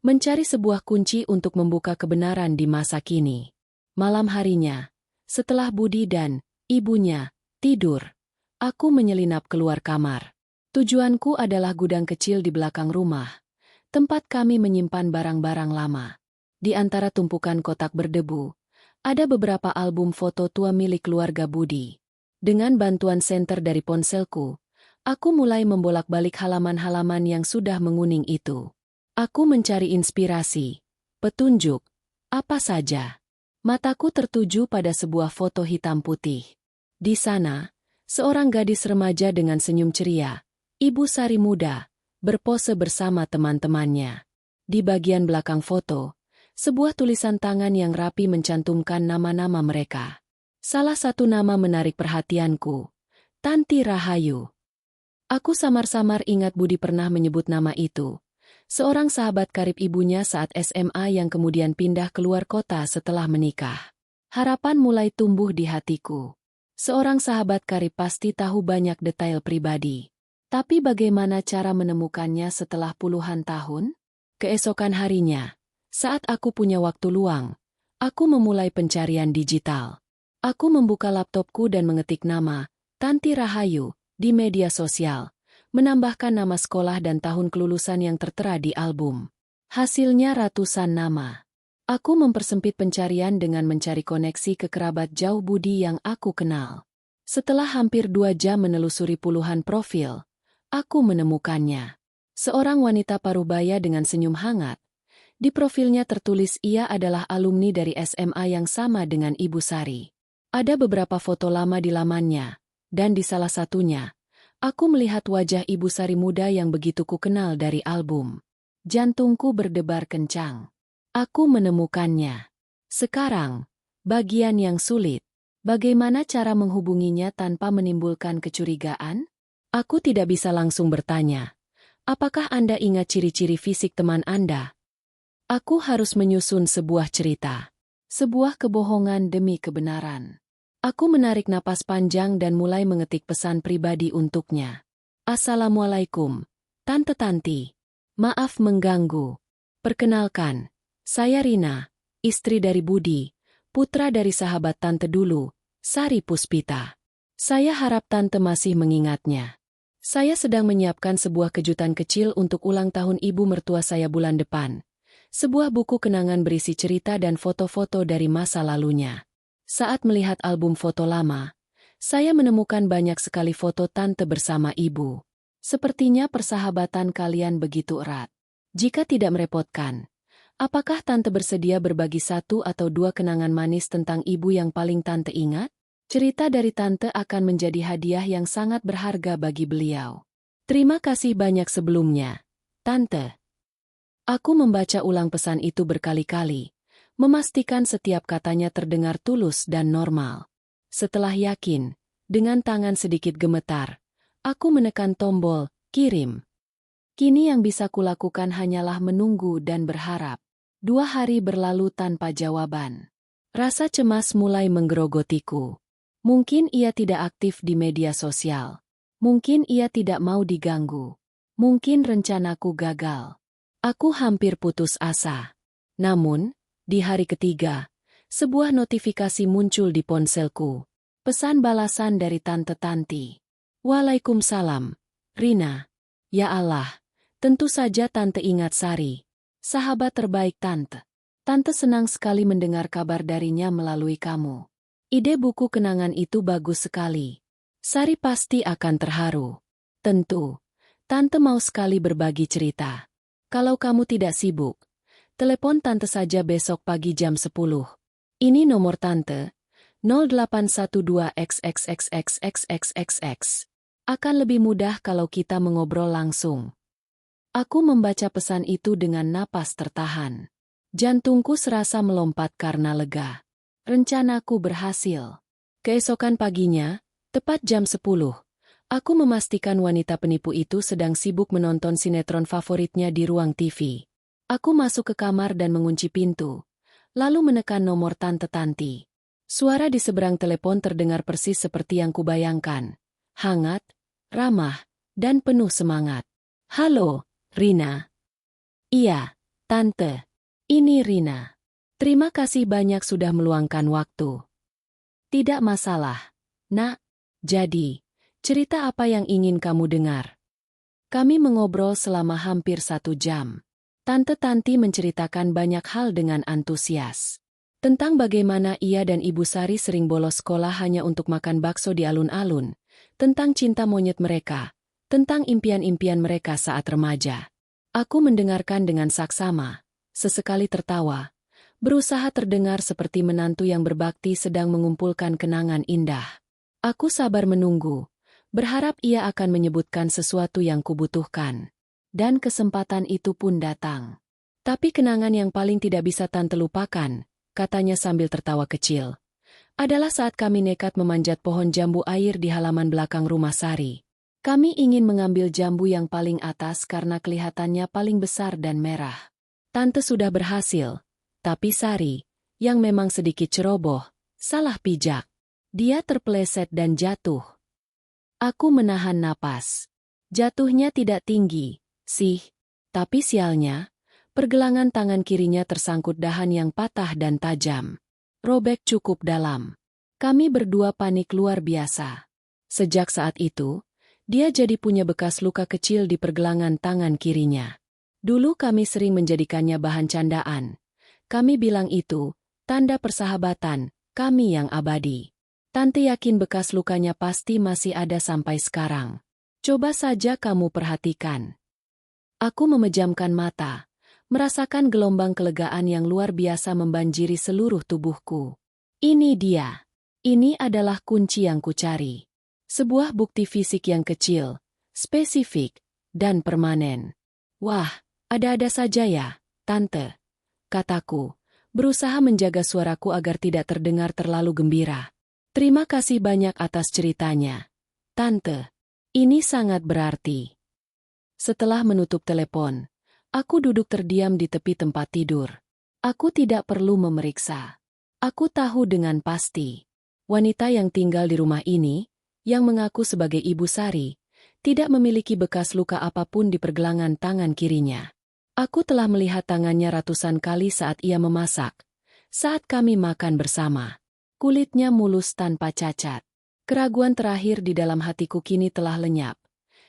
mencari sebuah kunci untuk membuka kebenaran di masa kini. Malam harinya, setelah Budi dan ibunya tidur, aku menyelinap keluar kamar. Tujuanku adalah gudang kecil di belakang rumah, tempat kami menyimpan barang-barang lama. Di antara tumpukan kotak berdebu, ada beberapa album foto tua milik keluarga Budi. Dengan bantuan senter dari ponselku, aku mulai membolak-balik halaman-halaman yang sudah menguning itu. Aku mencari inspirasi, petunjuk, apa saja. Mataku tertuju pada sebuah foto hitam putih. Di sana, seorang gadis remaja dengan senyum ceria, Ibu Sari muda, berpose bersama teman-temannya. Di bagian belakang foto, sebuah tulisan tangan yang rapi mencantumkan nama-nama mereka. Salah satu nama menarik perhatianku, Tanti Rahayu. Aku samar-samar ingat Budi pernah menyebut nama itu. Seorang sahabat karib ibunya saat SMA yang kemudian pindah keluar kota setelah menikah. Harapan mulai tumbuh di hatiku. Seorang sahabat karib pasti tahu banyak detail pribadi. Tapi bagaimana cara menemukannya setelah puluhan tahun? Keesokan harinya, saat aku punya waktu luang, aku memulai pencarian digital. Aku membuka laptopku dan mengetik nama Tanti Rahayu di media sosial, menambahkan nama sekolah dan tahun kelulusan yang tertera di album. Hasilnya ratusan nama. Aku mempersempit pencarian dengan mencari koneksi ke kerabat jauh Budi yang aku kenal. Setelah hampir 2 jam menelusuri puluhan profil, aku menemukannya. Seorang wanita parubaya dengan senyum hangat. Di profilnya tertulis ia adalah alumni dari SMA yang sama dengan Ibu Sari. Ada beberapa foto lama di lamannya, dan di salah satunya, aku melihat wajah Ibu Sari muda yang begitu kukenal dari album. Jantungku berdebar kencang. Aku menemukannya. Sekarang, bagian yang sulit. Bagaimana cara menghubunginya tanpa menimbulkan kecurigaan? Aku tidak bisa langsung bertanya, apakah Anda ingat ciri-ciri fisik teman Anda? Aku harus menyusun sebuah cerita. Sebuah kebohongan demi kebenaran. Aku menarik napas panjang dan mulai mengetik pesan pribadi untuknya. Assalamualaikum, Tante Tanti. Maaf mengganggu. Perkenalkan, saya Rina, istri dari Budi, putra dari sahabat Tante dulu, Sari Puspita. Saya harap Tante masih mengingatnya. Saya sedang menyiapkan sebuah kejutan kecil untuk ulang tahun ibu mertua saya bulan depan. Sebuah buku kenangan berisi cerita dan foto-foto dari masa lalunya. Saat melihat album foto lama, saya menemukan banyak sekali foto Tante bersama ibu. Sepertinya persahabatan kalian begitu erat. Jika tidak merepotkan, apakah Tante bersedia berbagi 1 atau 2 kenangan manis tentang ibu yang paling Tante ingat? Cerita dari Tante akan menjadi hadiah yang sangat berharga bagi beliau. Terima kasih banyak sebelumnya, Tante. Aku membaca ulang pesan itu berkali-kali, memastikan setiap katanya terdengar tulus dan normal. Setelah yakin, dengan tangan sedikit gemetar, aku menekan tombol kirim. Kini yang bisa kulakukan hanyalah menunggu dan berharap. 2 hari berlalu tanpa jawaban. Rasa cemas mulai menggerogotiku. Mungkin ia tidak aktif di media sosial. Mungkin ia tidak mau diganggu. Mungkin rencanaku gagal. Aku hampir putus asa. Namun, di hari ketiga, sebuah notifikasi muncul di ponselku. Pesan balasan dari Tante Tanti. Waalaikumsalam, Rina. Ya Allah, tentu saja Tante ingat Sari. Sahabat terbaik Tante. Tante senang sekali mendengar kabar darinya melalui kamu. Ide buku kenangan itu bagus sekali. Sari pasti akan terharu. Tentu, Tante mau sekali berbagi cerita. Kalau kamu tidak sibuk, telepon Tante saja besok pagi jam 10. Ini nomor Tante, 0812XXXXXXXX. Akan lebih mudah kalau kita mengobrol langsung. Aku membaca pesan itu dengan napas tertahan. Jantungku serasa melompat karena lega. Rencanaku berhasil. Keesokan paginya, tepat jam 10, aku memastikan wanita penipu itu sedang sibuk menonton sinetron favoritnya di ruang TV. Aku masuk ke kamar dan mengunci pintu, lalu menekan nomor Tante Tanti. Suara di seberang telepon terdengar persis seperti yang kubayangkan. Hangat, ramah, dan penuh semangat. Halo, Rina. Iya, Tante. Ini Rina. Terima kasih banyak sudah meluangkan waktu. Tidak masalah, Nak. Jadi, cerita apa yang ingin kamu dengar? Kami mengobrol selama hampir 1 jam. Tante Tanti menceritakan banyak hal dengan antusias. Tentang bagaimana ia dan Ibu Sari sering bolos sekolah hanya untuk makan bakso di alun-alun. Tentang cinta monyet mereka. Tentang impian-impian mereka saat remaja. Aku mendengarkan dengan saksama, sesekali tertawa, berusaha terdengar seperti menantu yang berbakti sedang mengumpulkan kenangan indah. Aku sabar menunggu, berharap ia akan menyebutkan sesuatu yang kubutuhkan. Dan kesempatan itu pun datang. Tapi kenangan yang paling tidak bisa Tante lupakan, katanya sambil tertawa kecil, adalah saat kami nekat memanjat pohon jambu air di halaman belakang rumah Sari. Kami ingin mengambil jambu yang paling atas karena kelihatannya paling besar dan merah. Tante sudah berhasil, tapi Sari, yang memang sedikit ceroboh, salah pijak. Dia terpeleset dan jatuh. Aku menahan napas. Jatuhnya tidak tinggi, sih. Tapi sialnya, pergelangan tangan kirinya tersangkut dahan yang patah dan tajam. Robek cukup dalam. Kami berdua panik luar biasa. Sejak saat itu, dia jadi punya bekas luka kecil di pergelangan tangan kirinya. Dulu kami sering menjadikannya bahan candaan. Kami bilang itu, tanda persahabatan, kami yang abadi. Tante yakin bekas lukanya pasti masih ada sampai sekarang. Coba saja kamu perhatikan. Aku memejamkan mata, merasakan gelombang kelegaan yang luar biasa membanjiri seluruh tubuhku. Ini dia. Ini adalah kunci yang kucari. Sebuah bukti fisik yang kecil, spesifik, dan permanen. Wah, ada-ada saja ya, Tante, kataku, berusaha menjaga suaraku agar tidak terdengar terlalu gembira. Terima kasih banyak atas ceritanya, Tante. Ini sangat berarti. Setelah menutup telepon, aku duduk terdiam di tepi tempat tidur. Aku tidak perlu memeriksa. Aku tahu dengan pasti. Wanita yang tinggal di rumah ini, yang mengaku sebagai Ibu Sari, tidak memiliki bekas luka apapun di pergelangan tangan kirinya. Aku telah melihat tangannya ratusan kali saat ia memasak, saat kami makan bersama. Kulitnya mulus tanpa cacat. Keraguan terakhir di dalam hatiku kini telah lenyap,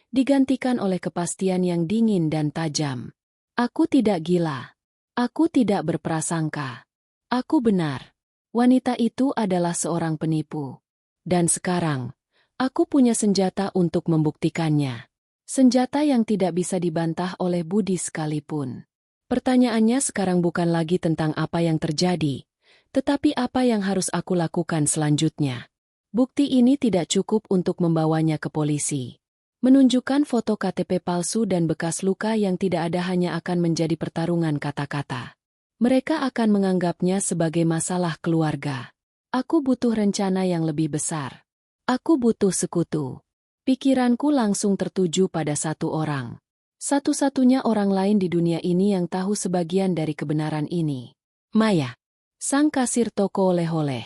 digantikan oleh kepastian yang dingin dan tajam. Aku tidak gila. Aku tidak berprasangka. Aku benar. Wanita itu adalah seorang penipu. Dan sekarang, aku punya senjata untuk membuktikannya. Senjata yang tidak bisa dibantah oleh budi sekalipun. Pertanyaannya sekarang bukan lagi tentang apa yang terjadi, tetapi apa yang harus aku lakukan selanjutnya. Bukti ini tidak cukup untuk membawanya ke polisi. Menunjukkan foto KTP palsu dan bekas luka yang tidak ada hanya akan menjadi pertarungan kata-kata. Mereka akan menganggapnya sebagai masalah keluarga. Aku butuh rencana yang lebih besar. Aku butuh sekutu. Pikiranku langsung tertuju pada satu orang. Satu-satunya orang lain di dunia ini yang tahu sebagian dari kebenaran ini. Maya, sang kasir toko oleh-oleh.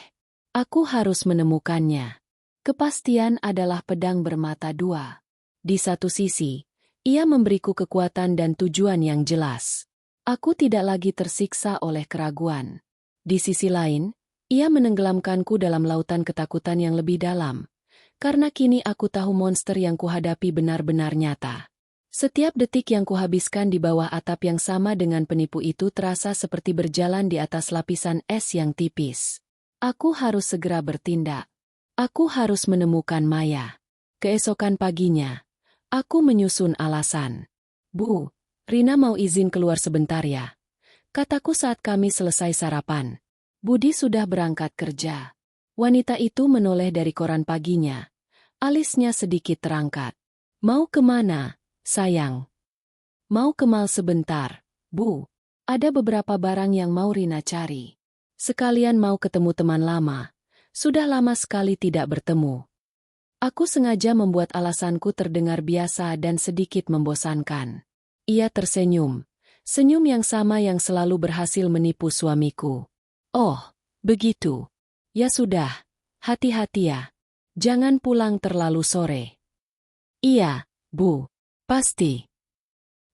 Aku harus menemukannya. Kepastian adalah pedang bermata dua. Di satu sisi, ia memberiku kekuatan dan tujuan yang jelas. Aku tidak lagi tersiksa oleh keraguan. Di sisi lain, ia menenggelamkanku dalam lautan ketakutan yang lebih dalam. Karena kini aku tahu monster yang kuhadapi benar-benar nyata. Setiap detik yang kuhabiskan di bawah atap yang sama dengan penipu itu terasa seperti berjalan di atas lapisan es yang tipis. Aku harus segera bertindak. Aku harus menemukan Maya. Keesokan paginya, aku menyusun alasan. Bu, Rina mau izin keluar sebentar ya. Kataku saat kami selesai sarapan. Budi sudah berangkat kerja. Wanita itu menoleh dari koran paginya. Alisnya sedikit terangkat. Mau kemana, sayang? Mau ke mall sebentar, Bu. Ada beberapa barang yang mau Rina cari. Sekalian mau ketemu teman lama. Sudah lama sekali tidak bertemu. Aku sengaja membuat alasanku terdengar biasa dan sedikit membosankan. Ia tersenyum. Senyum yang sama yang selalu berhasil menipu suamiku. Oh, begitu. Ya sudah, hati-hati ya. Jangan pulang terlalu sore. Iya, Bu. Pasti.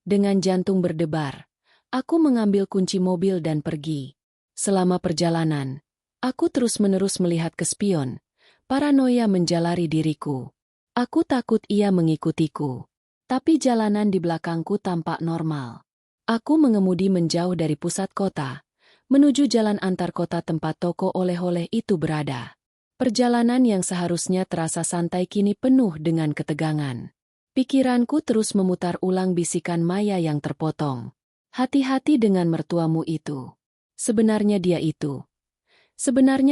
Dengan jantung berdebar, aku mengambil kunci mobil dan pergi. Selama perjalanan, aku terus-menerus melihat ke spion. Paranoia menjalari diriku. Aku takut ia mengikutiku. Tapi jalanan di belakangku tampak normal. Aku mengemudi menjauh dari pusat kota, menuju jalan antar kota tempat toko oleh-oleh itu berada. Perjalanan yang seharusnya terasa santai kini penuh dengan ketegangan. Pikiranku terus memutar ulang bisikan Maya yang terpotong. Hati-hati dengan mertuamu itu. Sebenarnya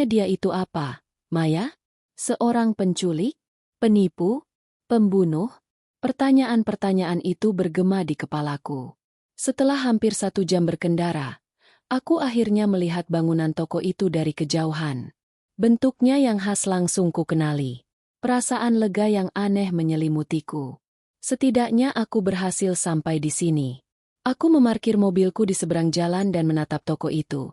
dia itu apa, Maya? Seorang penculik? Penipu? Pembunuh? Pertanyaan-pertanyaan itu bergema di kepalaku. Setelah hampir 1 jam berkendara, aku akhirnya melihat bangunan toko itu dari kejauhan. Bentuknya yang khas langsung ku kenali. Perasaan lega yang aneh menyelimutiku. Setidaknya aku berhasil sampai di sini. Aku memarkir mobilku di seberang jalan dan menatap toko itu.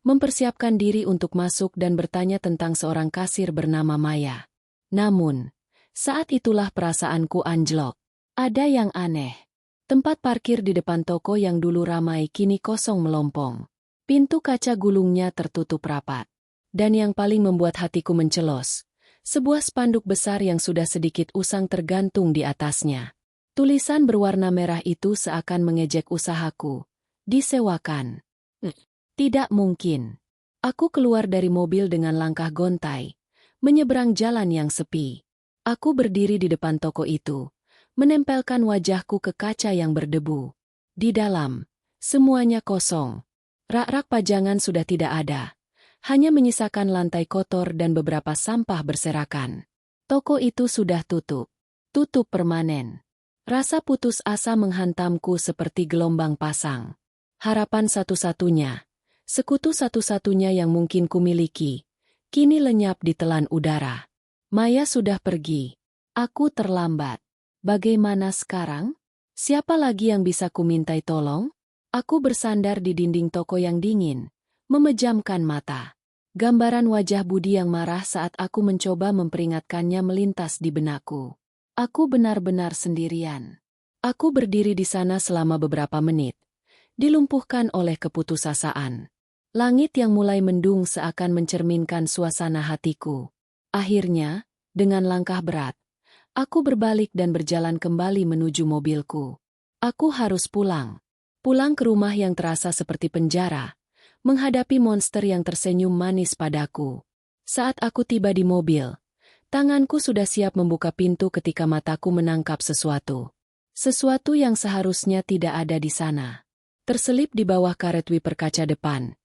Mempersiapkan diri untuk masuk dan bertanya tentang seorang kasir bernama Maya. Namun, saat itulah perasaanku anjlok. Ada yang aneh. Tempat parkir di depan toko yang dulu ramai kini kosong melompong. Pintu kaca gulungnya tertutup rapat. Dan yang paling membuat hatiku mencelos, sebuah spanduk besar yang sudah sedikit usang tergantung di atasnya. Tulisan berwarna merah itu seakan mengejek usahaku. Disewakan. Tidak mungkin. Aku keluar dari mobil dengan langkah gontai, menyeberang jalan yang sepi. Aku berdiri di depan toko itu, menempelkan wajahku ke kaca yang berdebu. Di dalam, semuanya kosong. Rak-rak pajangan sudah tidak ada. Hanya menyisakan lantai kotor dan beberapa sampah berserakan. Toko itu sudah tutup. Tutup permanen. Rasa putus asa menghantamku seperti gelombang pasang. Harapan satu-satunya, sekutu satu-satunya yang mungkin kumiliki, kini lenyap di telan udara. Maya sudah pergi. Aku terlambat. Bagaimana sekarang? Siapa lagi yang bisa kumintai tolong? Aku bersandar di dinding toko yang dingin, memejamkan mata. Gambaran wajah Budi yang marah saat aku mencoba memperingatkannya melintas di benakku. Aku benar-benar sendirian. Aku berdiri di sana selama beberapa menit, dilumpuhkan oleh keputusasaan. Langit yang mulai mendung seakan mencerminkan suasana hatiku. Akhirnya, dengan langkah berat, aku berbalik dan berjalan kembali menuju mobilku. Aku harus pulang. Pulang ke rumah yang terasa seperti penjara. Menghadapi monster yang tersenyum manis padaku. Saat aku tiba di mobil, tanganku sudah siap membuka pintu ketika mataku menangkap sesuatu. Sesuatu yang seharusnya tidak ada di sana. Terselip di bawah karet wiper kaca depan,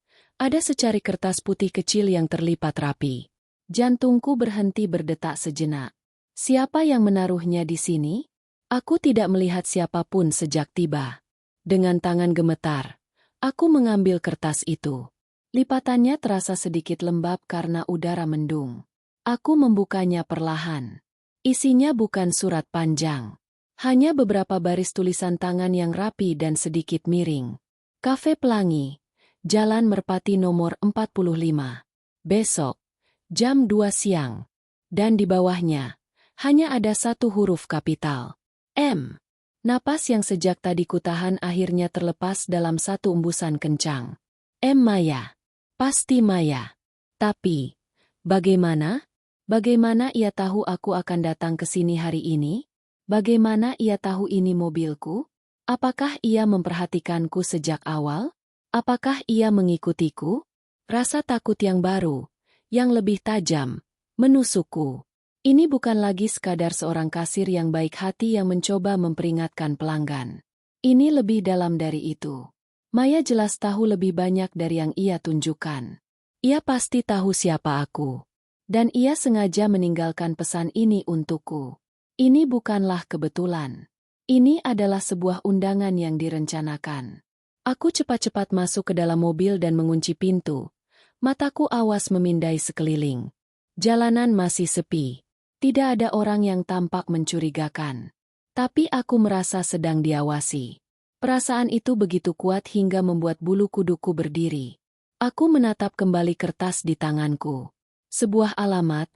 ada secari kertas putih kecil yang terlipat rapi. Jantungku berhenti berdetak sejenak. Siapa yang menaruhnya di sini? Aku tidak melihat siapapun sejak tiba. Dengan tangan gemetar, aku mengambil kertas itu. Lipatannya terasa sedikit lembab karena udara mendung. Aku membukanya perlahan. Isinya bukan surat panjang. Hanya beberapa baris tulisan tangan yang rapi dan sedikit miring. Kafe Pelangi, Jalan Merpati nomor 45. Besok, jam 2 siang. Dan di bawahnya, hanya ada satu huruf kapital. M. Napas yang sejak tadi kutahan akhirnya terlepas dalam satu embusan kencang. M. Maya. Pasti Maya. Tapi, bagaimana? Bagaimana ia tahu aku akan datang ke sini hari ini? Bagaimana ia tahu ini mobilku? Apakah ia memperhatikanku sejak awal? Apakah ia mengikutiku? Rasa takut yang baru, yang lebih tajam, menusukku. Ini bukan lagi sekadar seorang kasir yang baik hati yang mencoba memperingatkan pelanggan. Ini lebih dalam dari itu. Maya jelas tahu lebih banyak dari yang ia tunjukkan. Ia pasti tahu siapa aku. Dan ia sengaja meninggalkan pesan ini untukku. Ini bukanlah kebetulan. Ini adalah sebuah undangan yang direncanakan. Aku cepat-cepat masuk ke dalam mobil dan mengunci pintu. Mataku awas memindai sekeliling. Jalanan masih sepi. Tidak ada orang yang tampak mencurigakan. Tapi aku merasa sedang diawasi. Perasaan itu begitu kuat hingga membuat bulu kuduku berdiri. Aku menatap kembali kertas di tanganku. Sebuah alamat,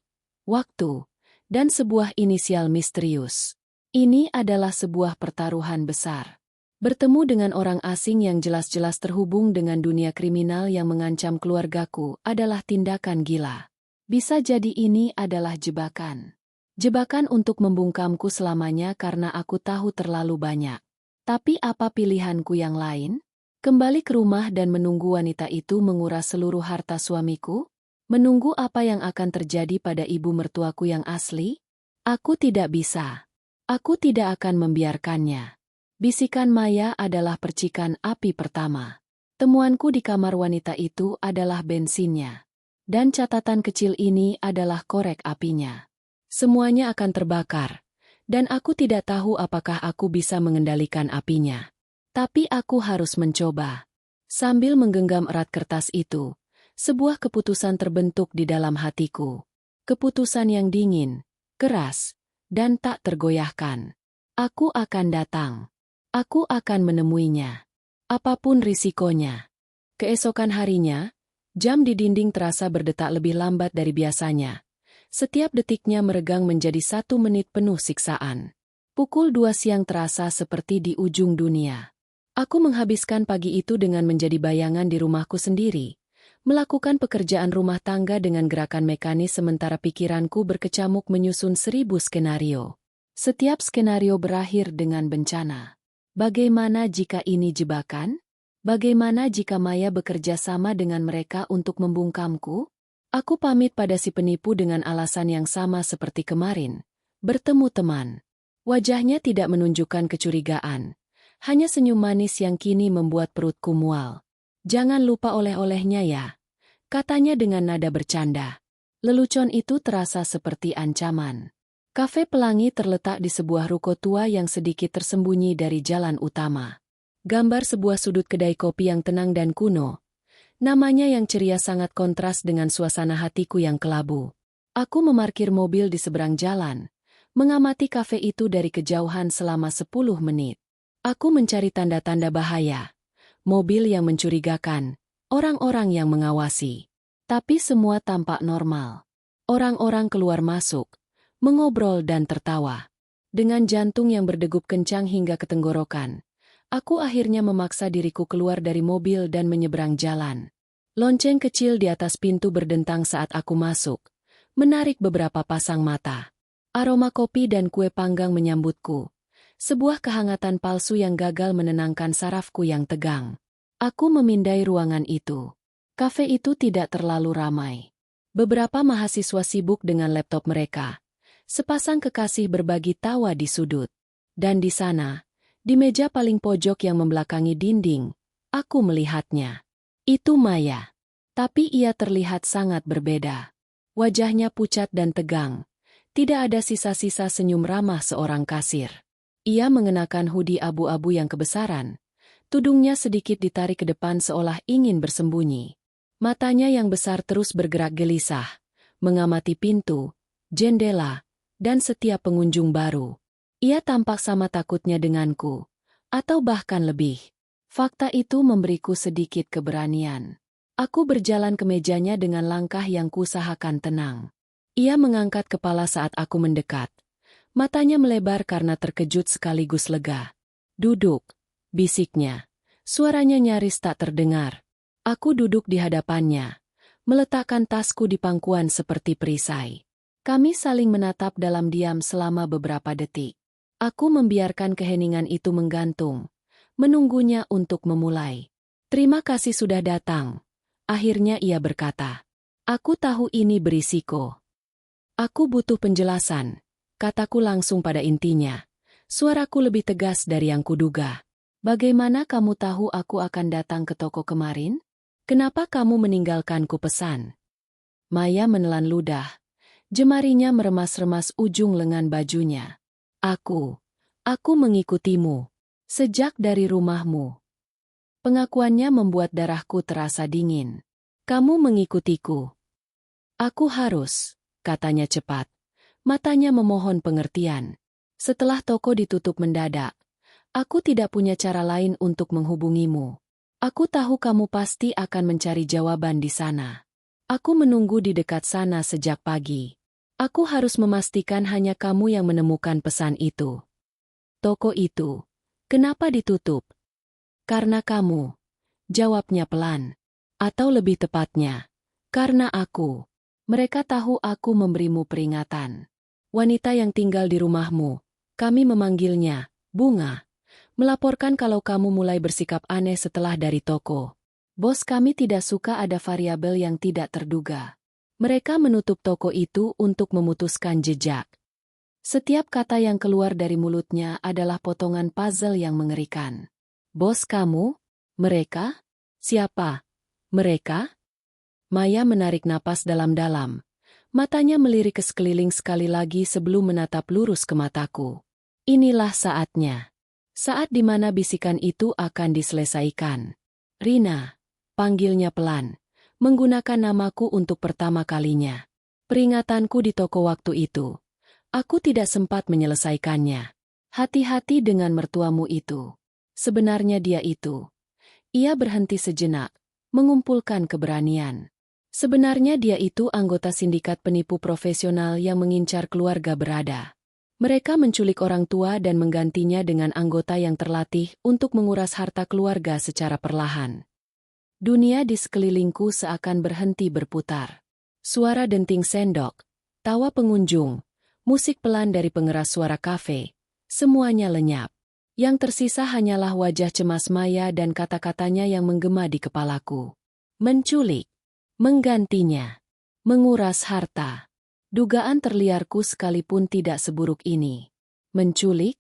waktu, dan sebuah inisial misterius. Ini adalah sebuah pertaruhan besar. Bertemu dengan orang asing yang jelas-jelas terhubung dengan dunia kriminal yang mengancam keluargaku adalah tindakan gila. Bisa jadi ini adalah jebakan. Jebakan untuk membungkamku selamanya karena aku tahu terlalu banyak. Tapi apa pilihanku yang lain? Kembali ke rumah dan menunggu wanita itu menguras seluruh harta suamiku? Menunggu apa yang akan terjadi pada ibu mertuaku yang asli? Aku tidak bisa. Aku tidak akan membiarkannya. Bisikan Maya adalah percikan api pertama. Temuanku di kamar wanita itu adalah bensinnya. Dan catatan kecil ini adalah korek apinya. Semuanya akan terbakar. Dan aku tidak tahu apakah aku bisa mengendalikan apinya. Tapi aku harus mencoba. Sambil menggenggam erat kertas itu, sebuah keputusan terbentuk di dalam hatiku. Keputusan yang dingin, keras, dan tak tergoyahkan. Aku akan datang. Aku akan menemuinya. Apapun risikonya. Keesokan harinya, jam di dinding terasa berdetak lebih lambat dari biasanya. Setiap detiknya meregang menjadi 1 menit penuh siksaan. Pukul 2 siang terasa seperti di ujung dunia. Aku menghabiskan pagi itu dengan menjadi bayangan di rumahku sendiri. Melakukan pekerjaan rumah tangga dengan gerakan mekanis sementara pikiranku berkecamuk menyusun 1000 skenario. Setiap skenario berakhir dengan bencana. Bagaimana jika ini jebakan? Bagaimana jika Maya bekerja sama dengan mereka untuk membungkamku? Aku pamit pada si penipu dengan alasan yang sama seperti kemarin. Bertemu teman. Wajahnya tidak menunjukkan kecurigaan. Hanya senyum manis yang kini membuat perutku mual. Jangan lupa oleh-olehnya ya, katanya dengan nada bercanda. Lelucon itu terasa seperti ancaman. Kafe Pelangi terletak di sebuah ruko tua yang sedikit tersembunyi dari jalan utama. Gambar sebuah sudut kedai kopi yang tenang dan kuno. Namanya yang ceria sangat kontras dengan suasana hatiku yang kelabu. Aku memarkir mobil di seberang jalan, mengamati kafe itu dari kejauhan selama 10 menit. Aku mencari tanda-tanda bahaya. Mobil yang mencurigakan, orang-orang yang mengawasi. Tapi semua tampak normal. Orang-orang keluar masuk, mengobrol dan tertawa. Dengan jantung yang berdegup kencang hingga ke tenggorokan, aku akhirnya memaksa diriku keluar dari mobil dan menyeberang jalan. Lonceng kecil di atas pintu berdentang saat aku masuk, menarik beberapa pasang mata. Aroma kopi dan kue panggang menyambutku. Sebuah kehangatan palsu yang gagal menenangkan sarafku yang tegang. Aku memindai ruangan itu. Kafe itu tidak terlalu ramai. Beberapa mahasiswa sibuk dengan laptop mereka. Sepasang kekasih berbagi tawa di sudut. Dan di sana, di meja paling pojok yang membelakangi dinding, aku melihatnya. Itu Maya. Tapi ia terlihat sangat berbeda. Wajahnya pucat dan tegang. Tidak ada sisa-sisa senyum ramah seorang kasir. Ia mengenakan hoodie abu-abu yang kebesaran. Tudungnya sedikit ditarik ke depan seolah ingin bersembunyi. Matanya yang besar terus bergerak gelisah, mengamati pintu, jendela, dan setiap pengunjung baru. Ia tampak sama takutnya denganku, atau bahkan lebih. Fakta itu memberiku sedikit keberanian. Aku berjalan ke mejanya dengan langkah yang kuusahakan tenang. Ia mengangkat kepala saat aku mendekat. Matanya melebar karena terkejut sekaligus lega. Duduk, bisiknya. Suaranya nyaris tak terdengar. Aku duduk di hadapannya, meletakkan tasku di pangkuan seperti perisai. Kami saling menatap dalam diam selama beberapa detik. Aku membiarkan keheningan itu menggantung, menunggunya untuk memulai. Terima kasih sudah datang. Akhirnya ia berkata. Aku tahu ini berisiko. Aku butuh penjelasan. Kataku langsung pada intinya. Suaraku lebih tegas dari yang kuduga. Bagaimana kamu tahu aku akan datang ke toko kemarin? Kenapa kamu meninggalkanku pesan? Maya menelan ludah. Jemarinya meremas-remas ujung lengan bajunya. Aku mengikutimu. Sejak dari rumahmu. Pengakuannya membuat darahku terasa dingin. Kamu mengikutiku. Aku harus, katanya cepat. Matanya memohon pengertian. Setelah toko ditutup mendadak, aku tidak punya cara lain untuk menghubungimu. Aku tahu kamu pasti akan mencari jawaban di sana. Aku menunggu di dekat sana sejak pagi. Aku harus memastikan hanya kamu yang menemukan pesan itu. Toko itu, kenapa ditutup? Karena kamu, jawabnya pelan. Atau lebih tepatnya, karena aku. Mereka tahu aku memberimu peringatan. Wanita yang tinggal di rumahmu, kami memanggilnya, Bunga, melaporkan kalau kamu mulai bersikap aneh setelah dari toko. Bos kami tidak suka ada variabel yang tidak terduga. Mereka menutup toko itu untuk memutuskan jejak. Setiap kata yang keluar dari mulutnya adalah potongan puzzle yang mengerikan. Bos kamu? Mereka? Siapa? Mereka? Maya menarik napas dalam-dalam. Matanya melirik ke sekeliling sekali lagi sebelum menatap lurus ke mataku. Inilah saatnya. Saat di mana bisikan itu akan diselesaikan. Rina, panggilnya pelan, menggunakan namaku untuk pertama kalinya. Peringatanku di toko waktu itu. Aku tidak sempat menyelesaikannya. Hati-hati dengan mertuamu itu. Sebenarnya dia itu. Ia berhenti sejenak, mengumpulkan keberanian. Sebenarnya dia itu anggota sindikat penipu profesional yang mengincar keluarga berada. Mereka menculik orang tua dan menggantinya dengan anggota yang terlatih untuk menguras harta keluarga secara perlahan. Dunia di sekelilingku seakan berhenti berputar. Suara denting sendok, tawa pengunjung, musik pelan dari pengeras suara kafe, semuanya lenyap. Yang tersisa hanyalah wajah cemas Maya dan kata-katanya yang menggema di kepalaku. Menculik. Menggantinya. Menguras harta. Dugaan terliarku sekalipun tidak seburuk ini. Menculik?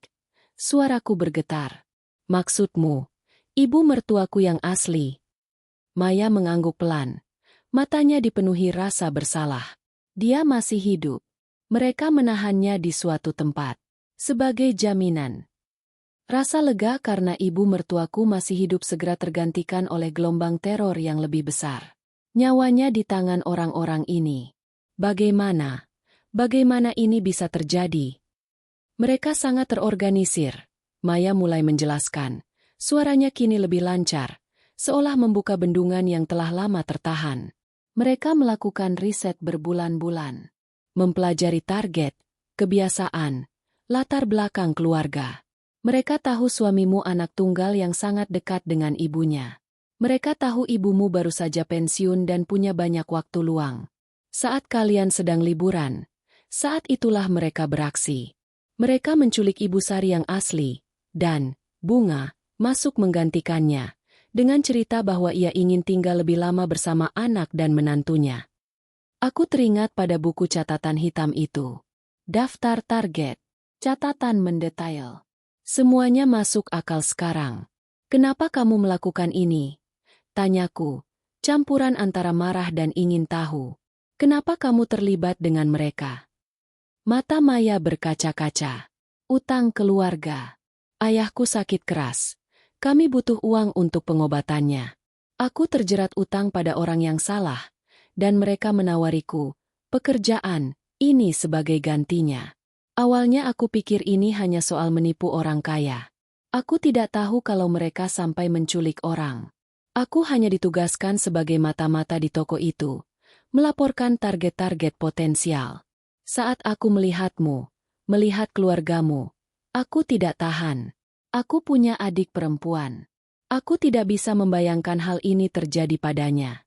Suaraku bergetar. Maksudmu, ibu mertuaku yang asli. Maya mengangguk pelan. Matanya dipenuhi rasa bersalah. Dia masih hidup. Mereka menahannya di suatu tempat. Sebagai jaminan. Rasa lega karena ibu mertuaku masih hidup segera tergantikan oleh gelombang teror yang lebih besar. Nyawanya di tangan orang-orang ini. Bagaimana ini bisa terjadi? Mereka sangat terorganisir. Maya mulai menjelaskan. Suaranya kini lebih lancar, seolah membuka bendungan yang telah lama tertahan. Mereka melakukan riset berbulan-bulan. Mempelajari target, kebiasaan, latar belakang keluarga. Mereka tahu suamimu anak tunggal yang sangat dekat dengan ibunya. Mereka tahu ibumu baru saja pensiun dan punya banyak waktu luang. Saat kalian sedang liburan, saat itulah mereka beraksi. Mereka menculik Ibu Sari yang asli, dan Bunga masuk menggantikannya, dengan cerita bahwa ia ingin tinggal lebih lama bersama anak dan menantunya. Aku teringat pada buku catatan hitam itu. Daftar target, catatan mendetail. Semuanya masuk akal sekarang. Kenapa kamu melakukan ini? Tanyaku, campuran antara marah dan ingin tahu. Kenapa kamu terlibat dengan mereka? Mata Maya berkaca-kaca. Utang keluarga. Ayahku sakit keras. Kami butuh uang untuk pengobatannya. Aku terjerat utang pada orang yang salah, dan mereka menawariku pekerjaan ini sebagai gantinya. Awalnya aku pikir ini hanya soal menipu orang kaya. Aku tidak tahu kalau mereka sampai menculik orang. Aku hanya ditugaskan sebagai mata-mata di toko itu, melaporkan target-target potensial. Saat aku melihatmu, melihat keluargamu, aku tidak tahan. Aku punya adik perempuan. Aku tidak bisa membayangkan hal ini terjadi padanya.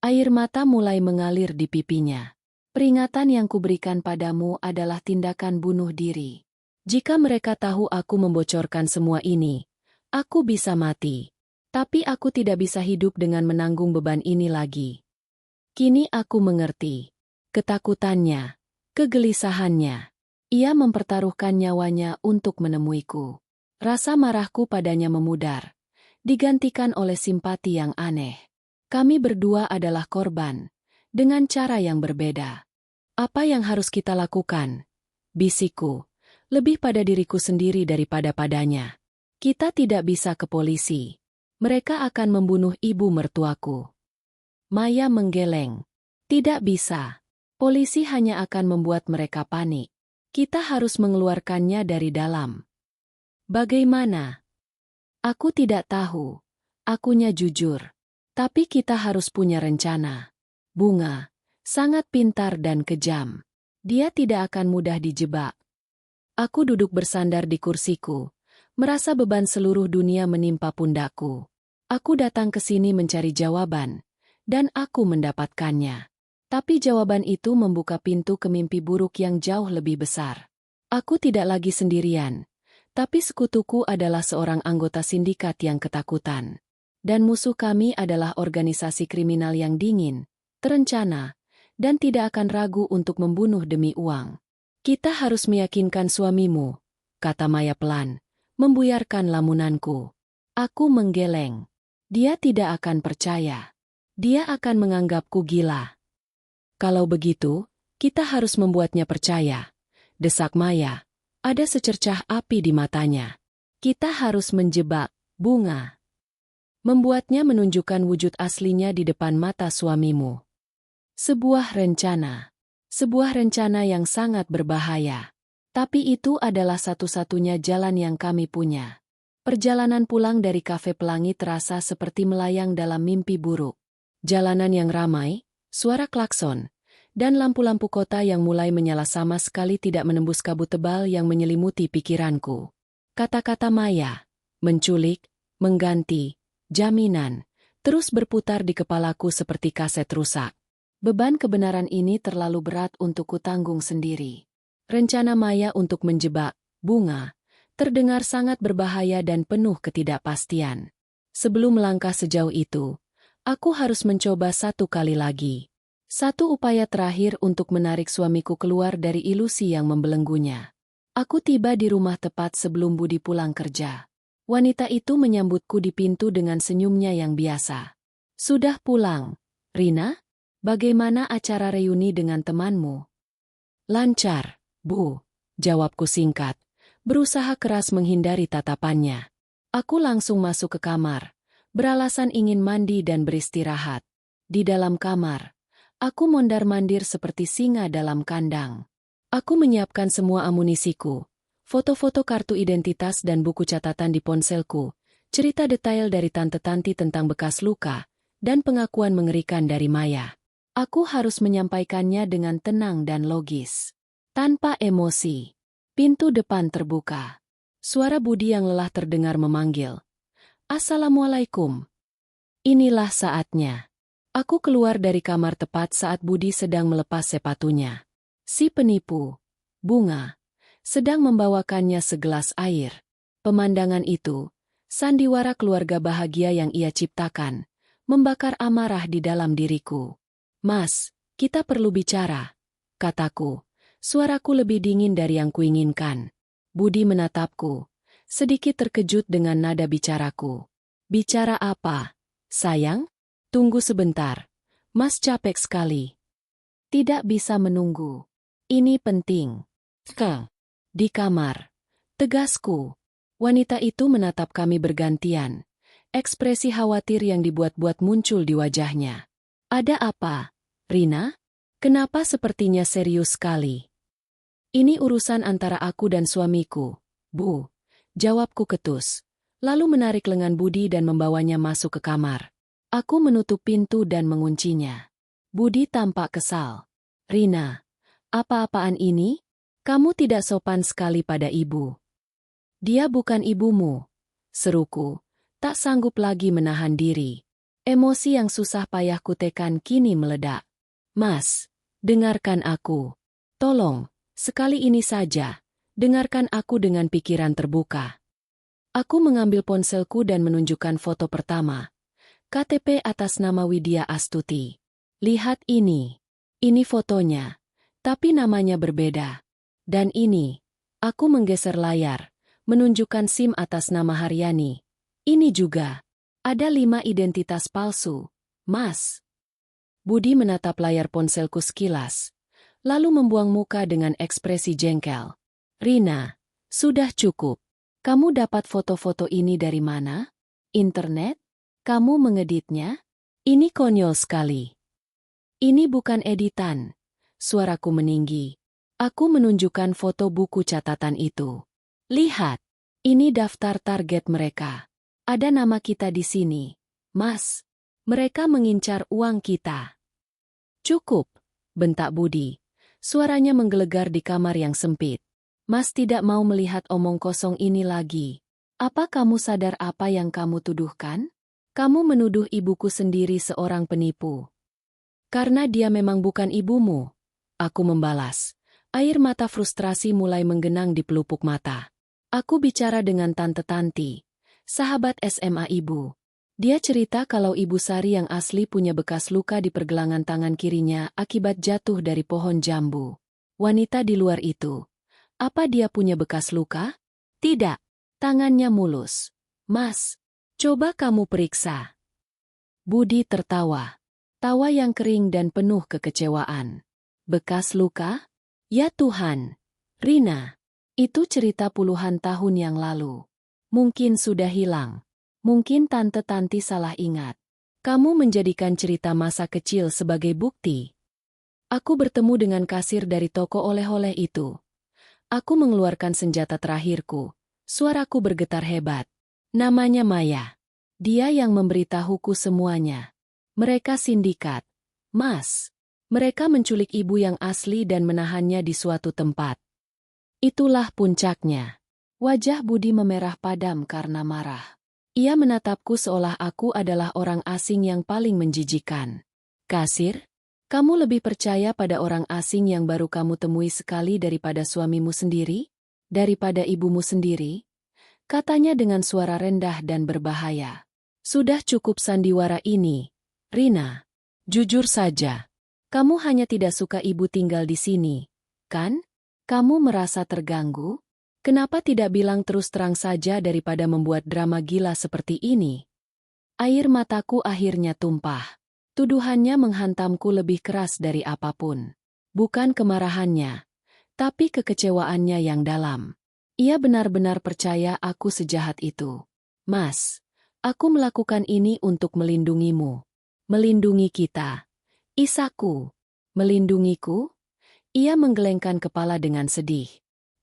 Air mata mulai mengalir di pipinya. Peringatan yang kuberikan padamu adalah tindakan bunuh diri. Jika mereka tahu aku membocorkan semua ini, aku bisa mati. Tapi aku tidak bisa hidup dengan menanggung beban ini lagi. Kini aku mengerti. Ketakutannya, kegelisahannya. Ia mempertaruhkan nyawanya untuk menemuiku. Rasa marahku padanya memudar, digantikan oleh simpati yang aneh. Kami berdua adalah korban, dengan cara yang berbeda. Apa yang harus kita lakukan? Bisikku, lebih pada diriku sendiri daripada padanya. Kita tidak bisa ke polisi. Mereka akan membunuh ibu mertuaku. Maya menggeleng. Tidak bisa. Polisi hanya akan membuat mereka panik. Kita harus mengeluarkannya dari dalam. Bagaimana? Aku tidak tahu. Akunya jujur. Tapi kita harus punya rencana. Bunga, sangat pintar dan kejam. Dia tidak akan mudah dijebak. Aku duduk bersandar di kursiku, merasa beban seluruh dunia menimpa pundakku. Aku datang ke sini mencari jawaban, dan aku mendapatkannya. Tapi jawaban itu membuka pintu ke mimpi buruk yang jauh lebih besar. Aku tidak lagi sendirian, tapi sekutuku adalah seorang anggota sindikat yang ketakutan. Dan musuh kami adalah organisasi kriminal yang dingin, terencana, dan tidak akan ragu untuk membunuh demi uang. Kita harus meyakinkan suamimu, kata Maya pelan, membuyarkan lamunanku. Aku menggeleng. Dia tidak akan percaya. Dia akan menganggapku gila. Kalau begitu, kita harus membuatnya percaya. Desak Maya. Ada secercah api di matanya. Kita harus menjebak Bunga. Membuatnya menunjukkan wujud aslinya di depan mata suamimu. Sebuah rencana. Sebuah rencana yang sangat berbahaya. Tapi itu adalah satu-satunya jalan yang kami punya. Perjalanan pulang dari kafe pelangi terasa seperti melayang dalam mimpi buruk. Jalanan yang ramai, suara klakson, dan lampu-lampu kota yang mulai menyala sama sekali tidak menembus kabut tebal yang menyelimuti pikiranku. Kata-kata Maya, menculik, mengganti, jaminan, terus berputar di kepalaku seperti kaset rusak. Beban kebenaran ini terlalu berat untuk kutanggung sendiri. Rencana Maya untuk menjebak Bunga terdengar sangat berbahaya dan penuh ketidakpastian. Sebelum melangkah sejauh itu, aku harus mencoba satu kali lagi. Satu upaya terakhir untuk menarik suamiku keluar dari ilusi yang membelenggunya. Aku tiba di rumah tepat sebelum Budi pulang kerja. Wanita itu menyambutku di pintu dengan senyumnya yang biasa. Sudah pulang, Rina? Bagaimana acara reuni dengan temanmu? Lancar, Bu, jawabku singkat, berusaha keras menghindari tatapannya. Aku langsung masuk ke kamar, beralasan ingin mandi dan beristirahat. Di dalam kamar, aku mondar-mandir seperti singa dalam kandang. Aku menyiapkan semua amunisiku, foto-foto kartu identitas dan buku catatan di ponselku, cerita detail dari Tante Tanti tentang bekas luka, dan pengakuan mengerikan dari Maya. Aku harus menyampaikannya dengan tenang dan logis. Tanpa emosi. Pintu depan terbuka. Suara Budi yang lelah terdengar memanggil. Assalamualaikum. Inilah saatnya. Aku keluar dari kamar tepat saat Budi sedang melepas sepatunya. Si penipu, Bunga, sedang membawakannya segelas air. Pemandangan itu, sandiwara keluarga bahagia yang ia ciptakan, membakar amarah di dalam diriku. Mas, kita perlu bicara, kataku. Suaraku lebih dingin dari yang kuinginkan. Budi menatapku, sedikit terkejut dengan nada bicaraku. Bicara apa? Sayang? Tunggu sebentar. Mas capek sekali. Tidak bisa menunggu. Ini penting. Di kamar. Tegasku. Wanita itu menatap kami bergantian. Ekspresi khawatir yang dibuat-buat muncul di wajahnya. Ada apa, Rina? Kenapa sepertinya serius sekali? Ini urusan antara aku dan suamiku, Bu. Jawabku ketus. Lalu menarik lengan Budi dan membawanya masuk ke kamar. Aku menutup pintu dan menguncinya. Budi tampak kesal. Rina, Apa-apaan ini? Kamu tidak sopan sekali pada ibu. Dia bukan ibumu, seruku, tak sanggup lagi menahan diri. Emosi yang susah payah kutekan kini meledak. Mas, dengarkan aku. Tolong, sekali ini saja, dengarkan aku dengan pikiran terbuka. Aku mengambil ponselku dan menunjukkan foto pertama. KTP atas nama Widya Astuti. Lihat ini. Ini fotonya. Tapi namanya berbeda. Dan ini. Aku menggeser layar. Menunjukkan SIM atas nama Haryani. Ini juga. Ada 5 identitas palsu. Mas. Budi menatap layar ponselku sekilas. Lalu membuang muka dengan ekspresi jengkel. Rina, sudah cukup. Kamu dapat foto-foto ini dari mana? Internet? Kamu mengeditnya? Ini konyol sekali. Ini bukan editan. Suaraku meninggi. Aku menunjukkan foto buku catatan itu. Lihat. Ini daftar target mereka. Ada nama kita di sini. Mas. Mereka mengincar uang kita. Cukup. Bentak Budi. Suaranya menggelegar di kamar yang sempit. Mas tidak mau melihat omong kosong ini lagi. Apa kamu sadar apa yang kamu tuduhkan? Kamu menuduh ibuku sendiri seorang penipu. Karena dia memang bukan ibumu. Aku membalas. Air mata frustrasi mulai menggenang di pelupuk mata. Aku bicara dengan Tante Tanti, sahabat SMA ibu. Dia cerita kalau Ibu Sari yang asli punya bekas luka di pergelangan tangan kirinya akibat jatuh dari pohon jambu. Wanita di luar itu. Apa dia punya bekas luka? Tidak. Tangannya mulus. Mas, coba kamu periksa. Budi tertawa. Tawa yang kering dan penuh kekecewaan. Bekas luka? Ya Tuhan. Rina. Itu cerita puluhan tahun yang lalu. Mungkin sudah hilang. Mungkin Tante Tanti salah ingat. Kamu menjadikan cerita masa kecil sebagai bukti. Aku bertemu dengan kasir dari toko oleh-oleh itu. Aku mengeluarkan senjata terakhirku. Suaraku bergetar hebat. Namanya Maya. Dia yang memberitahuku semuanya. Mereka sindikat. Mas. Mereka menculik ibu yang asli dan menahannya di suatu tempat. Itulah puncaknya. Wajah Budi memerah padam karena marah. Ia menatapku seolah aku adalah orang asing yang paling menjijikan. Kasir? Kamu lebih percaya pada orang asing yang baru kamu temui sekali daripada suamimu sendiri? Daripada ibumu sendiri? Katanya dengan suara rendah dan berbahaya. Sudah cukup sandiwara ini, Rina. Jujur saja. Kamu hanya tidak suka ibu tinggal di sini, kan? Kamu merasa terganggu? Kenapa tidak bilang terus terang saja daripada membuat drama gila seperti ini? Air mataku akhirnya tumpah. Tuduhannya menghantamku lebih keras dari apapun. Bukan kemarahannya, tapi kekecewaannya yang dalam. Ia benar-benar percaya aku sejahat itu. Mas, aku melakukan ini untuk melindungimu. Melindungi kita. Isaku. Melindungiku? Ia menggelengkan kepala dengan sedih.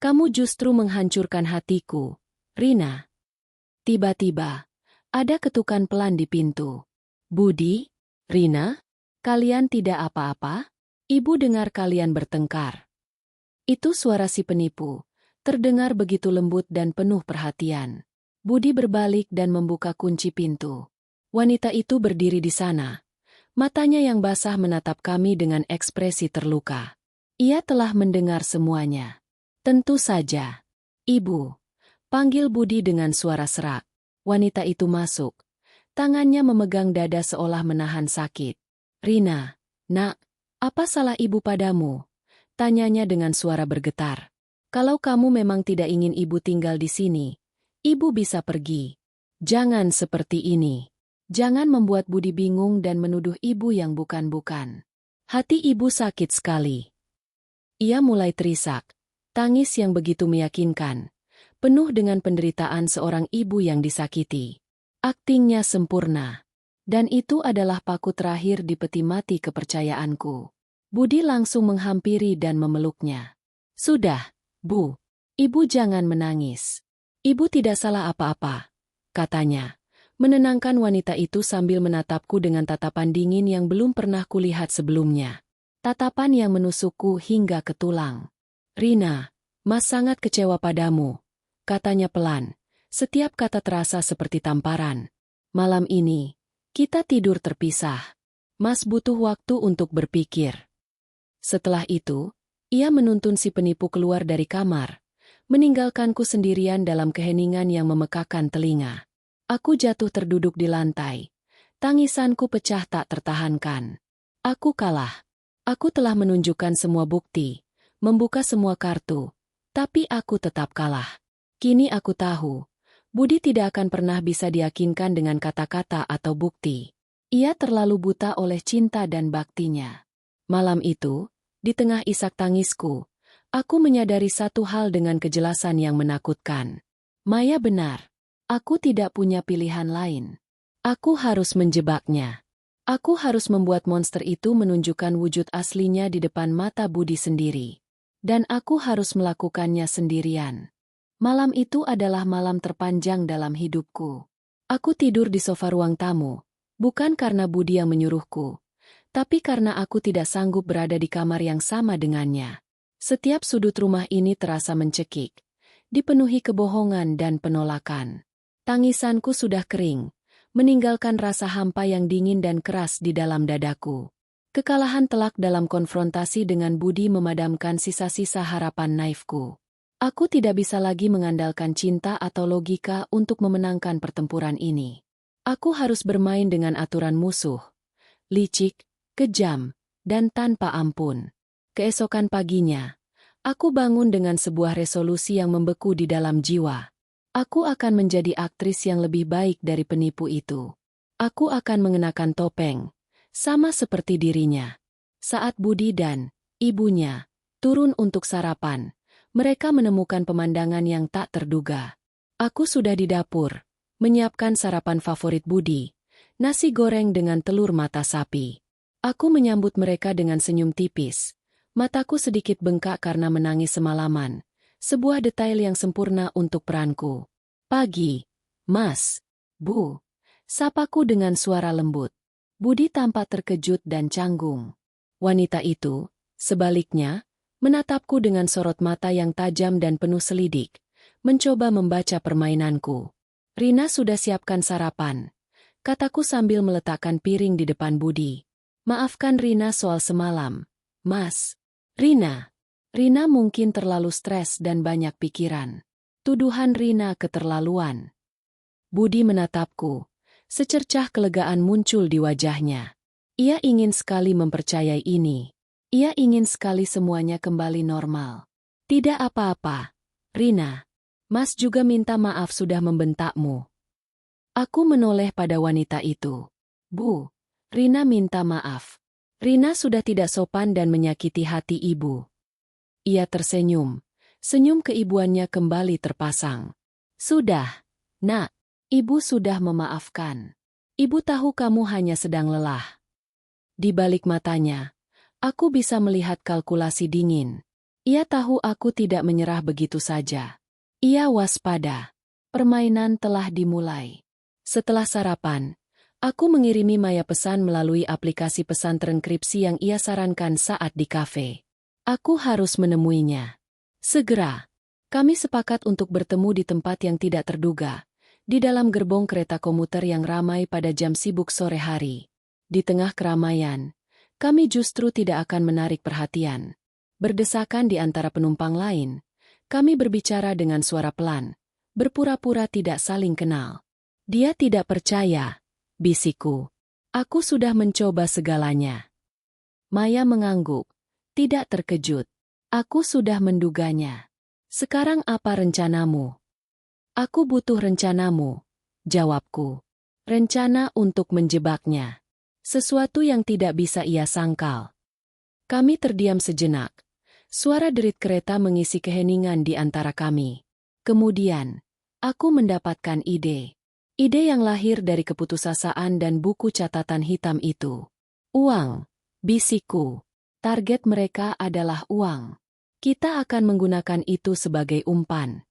Kamu justru menghancurkan hatiku, Rina. Tiba-tiba, ada ketukan pelan di pintu. Budi? Rina, kalian tidak apa-apa? Ibu dengar kalian bertengkar. Itu suara si penipu, terdengar begitu lembut dan penuh perhatian. Budi berbalik dan membuka kunci pintu. Wanita itu berdiri di sana. Matanya yang basah menatap kami dengan ekspresi terluka. Ia telah mendengar semuanya. Tentu saja. Ibu. Panggil Budi dengan suara serak. Wanita itu masuk. Tangannya memegang dada seolah menahan sakit. Rina, nak, apa salah ibu padamu? Tanyanya dengan suara bergetar. Kalau kamu memang tidak ingin ibu tinggal di sini, ibu bisa pergi. Jangan seperti ini. Jangan membuat Budi bingung dan menuduh ibu yang bukan-bukan. Hati ibu sakit sekali. Ia mulai terisak. Tangis yang begitu meyakinkan. Penuh dengan penderitaan seorang ibu yang disakiti. Aktingnya sempurna. Dan itu adalah paku terakhir di peti mati kepercayaanku. Budi langsung menghampiri dan memeluknya. Sudah, Bu. Ibu jangan menangis. Ibu tidak salah apa-apa, katanya. Menenangkan wanita itu sambil menatapku dengan tatapan dingin yang belum pernah kulihat sebelumnya. Tatapan yang menusukku hingga ke tulang. "Rina, Mas sangat kecewa padamu," katanya pelan. Setiap kata terasa seperti tamparan. "Malam ini, kita tidur terpisah. Mas butuh waktu untuk berpikir." Setelah itu, ia menuntun si penipu keluar dari kamar, meninggalkanku sendirian dalam keheningan yang memekakan telinga. Aku jatuh terduduk di lantai. Tangisanku pecah tak tertahankan. Aku kalah. Aku telah menunjukkan semua bukti, membuka semua kartu, tapi aku tetap kalah. Kini aku tahu, Budi tidak akan pernah bisa diyakinkan dengan kata-kata atau bukti. Ia terlalu buta oleh cinta dan baktinya. Malam itu, di tengah isak tangisku, aku menyadari satu hal dengan kejelasan yang menakutkan. Maya benar. Aku tidak punya pilihan lain. Aku harus menjebaknya. Aku harus membuat monster itu menunjukkan wujud aslinya di depan mata Budi sendiri. Dan aku harus melakukannya sendirian. Malam itu adalah malam terpanjang dalam hidupku. Aku tidur di sofa ruang tamu, bukan karena Budi yang menyuruhku, tapi karena aku tidak sanggup berada di kamar yang sama dengannya. Setiap sudut rumah ini terasa mencekik, dipenuhi kebohongan dan penolakan. Tangisanku sudah kering, meninggalkan rasa hampa yang dingin dan keras di dalam dadaku. Kekalahan telak dalam konfrontasi dengan Budi memadamkan sisa-sisa harapan naifku. Aku tidak bisa lagi mengandalkan cinta atau logika untuk memenangkan pertempuran ini. Aku harus bermain dengan aturan musuh, licik, kejam, dan tanpa ampun. Keesokan paginya, aku bangun dengan sebuah resolusi yang membeku di dalam jiwa. Aku akan menjadi aktris yang lebih baik dari penipu itu. Aku akan mengenakan topeng, sama seperti dirinya. Saat Budi dan ibunya turun untuk sarapan, mereka menemukan pemandangan yang tak terduga. Aku sudah di dapur, menyiapkan sarapan favorit Budi, nasi goreng dengan telur mata sapi. Aku menyambut mereka dengan senyum tipis. Mataku sedikit bengkak karena menangis semalaman. Sebuah detail yang sempurna untuk peranku. "Pagi, Mas." "Bu." Sapaku dengan suara lembut. Budi tampak terkejut dan canggung. Wanita itu, sebaliknya, menatapku dengan sorot mata yang tajam dan penuh selidik, mencoba membaca permainanku. "Rina sudah siapkan sarapan," kataku sambil meletakkan piring di depan Budi. "Maafkan Rina soal semalam, Mas." Rina mungkin terlalu stres dan banyak pikiran. Tuduhan Rina keterlaluan. Budi menatapku. Secercah kelegaan muncul di wajahnya. Ia ingin sekali mempercayai ini. Ia ingin sekali semuanya kembali normal. "Tidak apa-apa, Rina. Mas juga minta maaf sudah membentakmu." Aku menoleh pada wanita itu. "Bu, Rina minta maaf. Rina sudah tidak sopan dan menyakiti hati ibu." Ia tersenyum. Senyum keibuannya kembali terpasang. "Sudah, Nak. Ibu sudah memaafkan. Ibu tahu kamu hanya sedang lelah." Di balik matanya, aku bisa melihat kalkulasi dingin. Ia tahu aku tidak menyerah begitu saja. Ia waspada. Permainan telah dimulai. Setelah sarapan, aku mengirimi Maya pesan melalui aplikasi pesan terenkripsi yang ia sarankan saat di kafe. Aku harus menemuinya. Segera. Kami sepakat untuk bertemu di tempat yang tidak terduga, di dalam gerbong kereta komuter yang ramai pada jam sibuk sore hari. Di tengah keramaian, kami justru tidak akan menarik perhatian. Berdesakan di antara penumpang lain, kami berbicara dengan suara pelan, berpura-pura tidak saling kenal. "Dia tidak percaya," bisikku. "Aku sudah mencoba segalanya." Maya mengangguk. Tidak terkejut. "Aku sudah menduganya. Sekarang apa rencanamu?" "Aku butuh rencanamu," jawabku. "Rencana untuk menjebaknya. Sesuatu yang tidak bisa ia sangkal." Kami terdiam sejenak. Suara derit kereta mengisi keheningan di antara kami. Kemudian, aku mendapatkan ide. Ide yang lahir dari keputusasaan dan buku catatan hitam itu. "Uang," bisikku. "Target mereka adalah uang. Kita akan menggunakan itu sebagai umpan."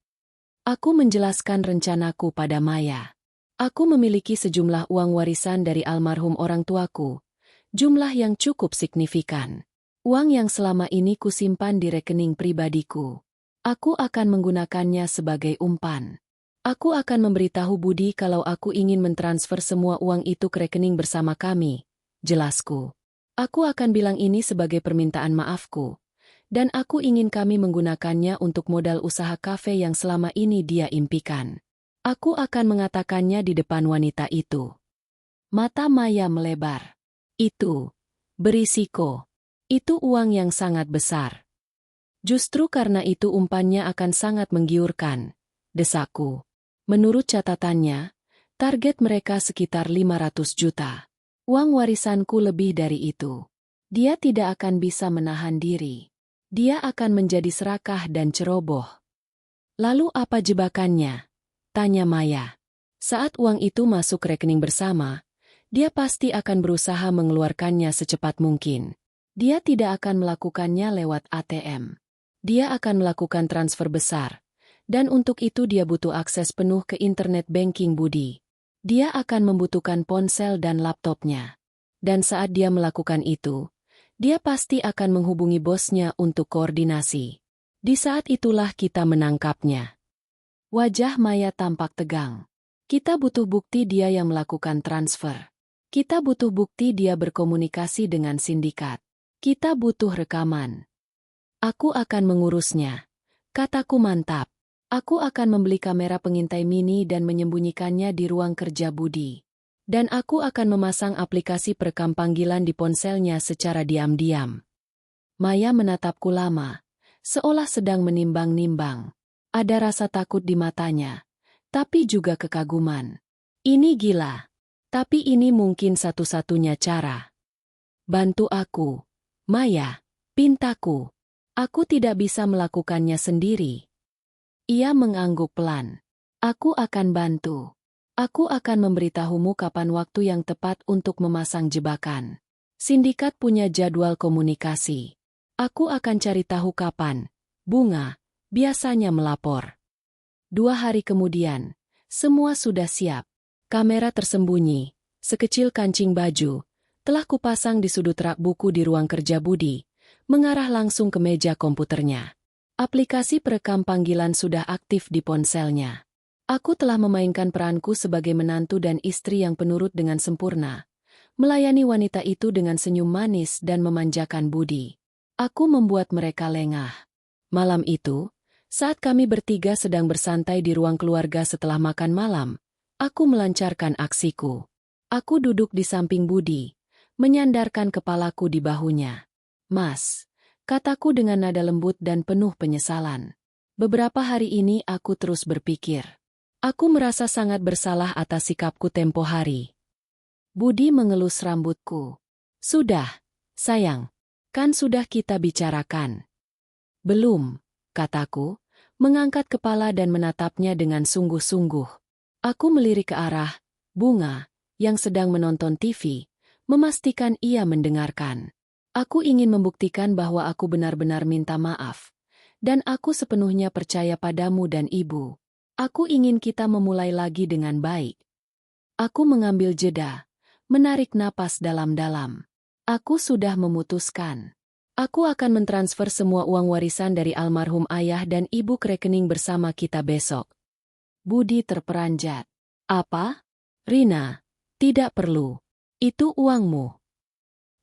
Aku menjelaskan rencanaku pada Maya. Aku memiliki sejumlah uang warisan dari almarhum orang tuaku, jumlah yang cukup signifikan. Uang yang selama ini kusimpan di rekening pribadiku. Aku akan menggunakannya sebagai umpan. Aku akan memberitahu Budi kalau aku ingin mentransfer semua uang itu ke rekening bersama kami, jelasku. Aku akan bilang ini sebagai permintaan maafku. Dan aku ingin kami menggunakannya untuk modal usaha kafe yang selama ini dia impikan. Aku akan mengatakannya di depan wanita itu. Mata Maya melebar. Itu berisiko. Itu uang yang sangat besar. Justru karena itu umpannya akan sangat menggiurkan, desakku. Menurut catatannya, target mereka sekitar 500 juta. Uang warisanku lebih dari itu. Dia tidak akan bisa menahan diri. Dia akan menjadi serakah dan ceroboh. Lalu apa jebakannya? Tanya Maya. Saat uang itu masuk rekening bersama, dia pasti akan berusaha mengeluarkannya secepat mungkin. Dia tidak akan melakukannya lewat ATM. Dia akan melakukan transfer besar. Dan untuk itu dia butuh akses penuh ke internet banking Budi. Dia akan membutuhkan ponsel dan laptopnya. Dan saat dia melakukan itu, dia pasti akan menghubungi bosnya untuk koordinasi. Di saat itulah kita menangkapnya. Wajah Maya tampak tegang. Kita butuh bukti dia yang melakukan transfer. Kita butuh bukti dia berkomunikasi dengan sindikat. Kita butuh rekaman. Aku akan mengurusnya. Kataku mantap. Aku akan membeli kamera pengintai mini dan menyembunyikannya di ruang kerja Budi. Dan aku akan memasang aplikasi perekam panggilan di ponselnya secara diam-diam. Maya menatapku lama, seolah sedang menimbang-nimbang. Ada rasa takut di matanya, tapi juga kekaguman. Ini gila. Tapi ini mungkin satu-satunya cara. Bantu aku. Maya, pintaku. Aku tidak bisa melakukannya sendiri. Ia mengangguk pelan. Aku akan bantu. Aku akan memberitahumu kapan waktu yang tepat untuk memasang jebakan. Sindikat punya jadwal komunikasi. Aku akan cari tahu kapan. Bunga, biasanya melapor. 2 hari kemudian, semua sudah siap. Kamera tersembunyi, sekecil kancing baju, telah kupasang di sudut rak buku di ruang kerja Budi, mengarah langsung ke meja komputernya. Aplikasi perekam panggilan sudah aktif di ponselnya. Aku telah memainkan peranku sebagai menantu dan istri yang penurut dengan sempurna, melayani wanita itu dengan senyum manis dan memanjakan Budi. Aku membuat mereka lengah. Malam itu, saat kami bertiga sedang bersantai di ruang keluarga setelah makan malam, aku melancarkan aksiku. Aku duduk di samping Budi, menyandarkan kepalaku di bahunya. Mas, kataku dengan nada lembut dan penuh penyesalan. Beberapa hari ini aku terus berpikir. Aku merasa sangat bersalah atas sikapku tempo hari. Budi mengelus rambutku. Sudah, sayang. Kan sudah kita bicarakan. Belum, kataku, mengangkat kepala dan menatapnya dengan sungguh-sungguh. Aku melirik ke arah Bunga, yang sedang menonton TV, memastikan ia mendengarkan. Aku ingin membuktikan bahwa aku benar-benar minta maaf. Dan aku sepenuhnya percaya padamu dan ibu. Aku ingin kita memulai lagi dengan baik. Aku mengambil jeda, menarik napas dalam-dalam. Aku sudah memutuskan. Aku akan mentransfer semua uang warisan dari almarhum ayah dan ibu ke rekening bersama kita besok. Budi terperanjat. Apa? Rina, tidak perlu. Itu uangmu.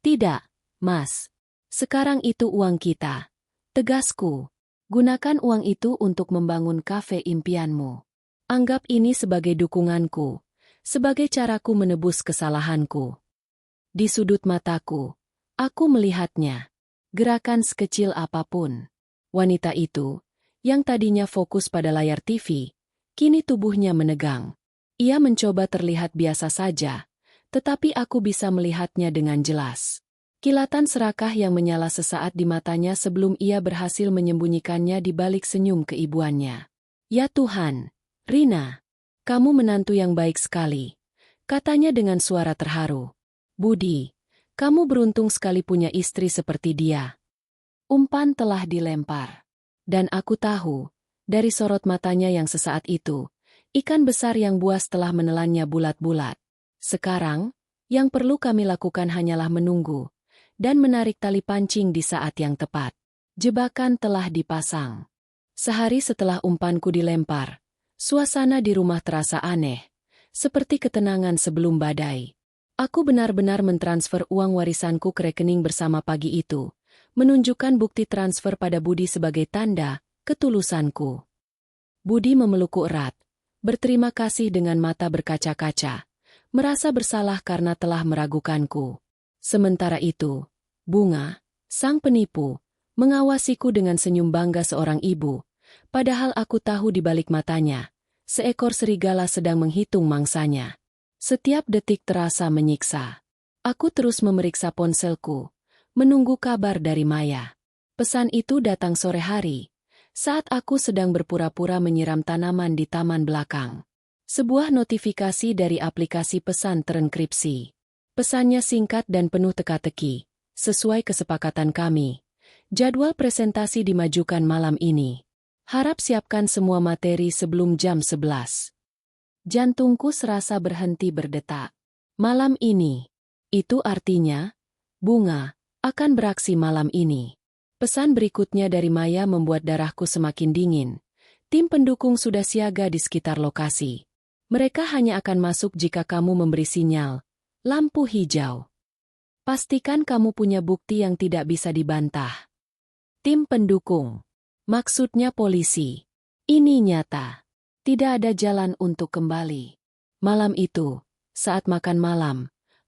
Tidak. Mas, sekarang itu uang kita. Tegasku, gunakan uang itu untuk membangun kafe impianmu. Anggap ini sebagai dukunganku, sebagai caraku menebus kesalahanku. Di sudut mataku, aku melihatnya. Gerakan sekecil apapun. Wanita itu, yang tadinya fokus pada layar TV, kini tubuhnya menegang. Ia mencoba terlihat biasa saja, tetapi aku bisa melihatnya dengan jelas. Kilatan serakah yang menyala sesaat di matanya sebelum ia berhasil menyembunyikannya di balik senyum keibuannya. Ya Tuhan, Rina, kamu menantu yang baik sekali, katanya dengan suara terharu. Budi, kamu beruntung sekali punya istri seperti dia. Umpan telah dilempar. Dan aku tahu, dari sorot matanya yang sesaat itu, ikan besar yang buas telah menelannya bulat-bulat. Sekarang, yang perlu kami lakukan hanyalah menunggu. dan menarik tali pancing di saat yang tepat. Jebakan telah dipasang. Sehari setelah umpanku dilempar, suasana di rumah terasa aneh, seperti ketenangan sebelum badai. Aku benar-benar mentransfer uang warisanku ke rekening bersama pagi itu, menunjukkan bukti transfer pada Budi sebagai tanda ketulusanku. Budi memelukku erat, berterima kasih dengan mata berkaca-kaca, merasa bersalah karena telah meragukanku. Sementara itu, Bunga, sang penipu, mengawasiku dengan senyum bangga seorang ibu, padahal aku tahu di balik matanya, seekor serigala sedang menghitung mangsanya. Setiap detik terasa menyiksa. Aku terus memeriksa ponselku, menunggu kabar dari Maya. Pesan itu datang sore hari, saat aku sedang berpura-pura menyiram tanaman di taman belakang. Sebuah notifikasi dari aplikasi pesan terenkripsi. Pesannya singkat dan penuh teka-teki, sesuai kesepakatan kami. Jadwal presentasi dimajukan malam ini. Harap siapkan semua materi sebelum jam 11. Jantungku serasa berhenti berdetak. Malam ini. Itu artinya, Bunga akan beraksi malam ini. Pesan berikutnya dari Maya membuat darahku semakin dingin. Tim pendukung sudah siaga di sekitar lokasi. Mereka hanya akan masuk jika kamu memberi sinyal lampu hijau. Pastikan kamu punya bukti yang tidak bisa dibantah. Tim pendukung. Maksudnya polisi. Ini nyata. Tidak ada jalan untuk kembali. Malam itu, saat makan malam,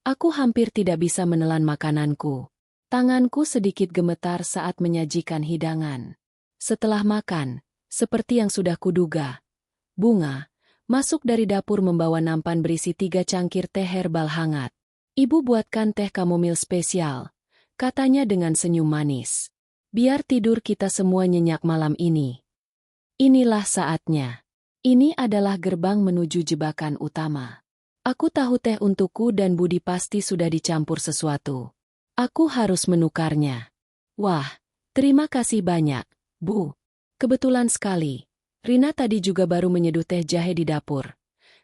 aku hampir tidak bisa menelan makananku. Tanganku sedikit gemetar saat menyajikan hidangan. Setelah makan, seperti yang sudah kuduga, Bunga masuk dari dapur membawa nampan berisi 3 cangkir teh herbal hangat. Ibu buatkan teh kamomil spesial, katanya dengan senyum manis. Biar tidur kita semua nyenyak malam ini. Inilah saatnya. Ini adalah gerbang menuju jebakan utama. Aku tahu teh untukku dan Budi pasti sudah dicampur sesuatu. Aku harus menukarnya. Wah, terima kasih banyak, Bu. Kebetulan sekali. Rina tadi juga baru menyeduh teh jahe di dapur.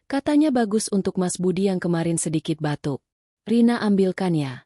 Katanya bagus untuk Mas Budi yang kemarin sedikit batuk. Rina ambilkan ya.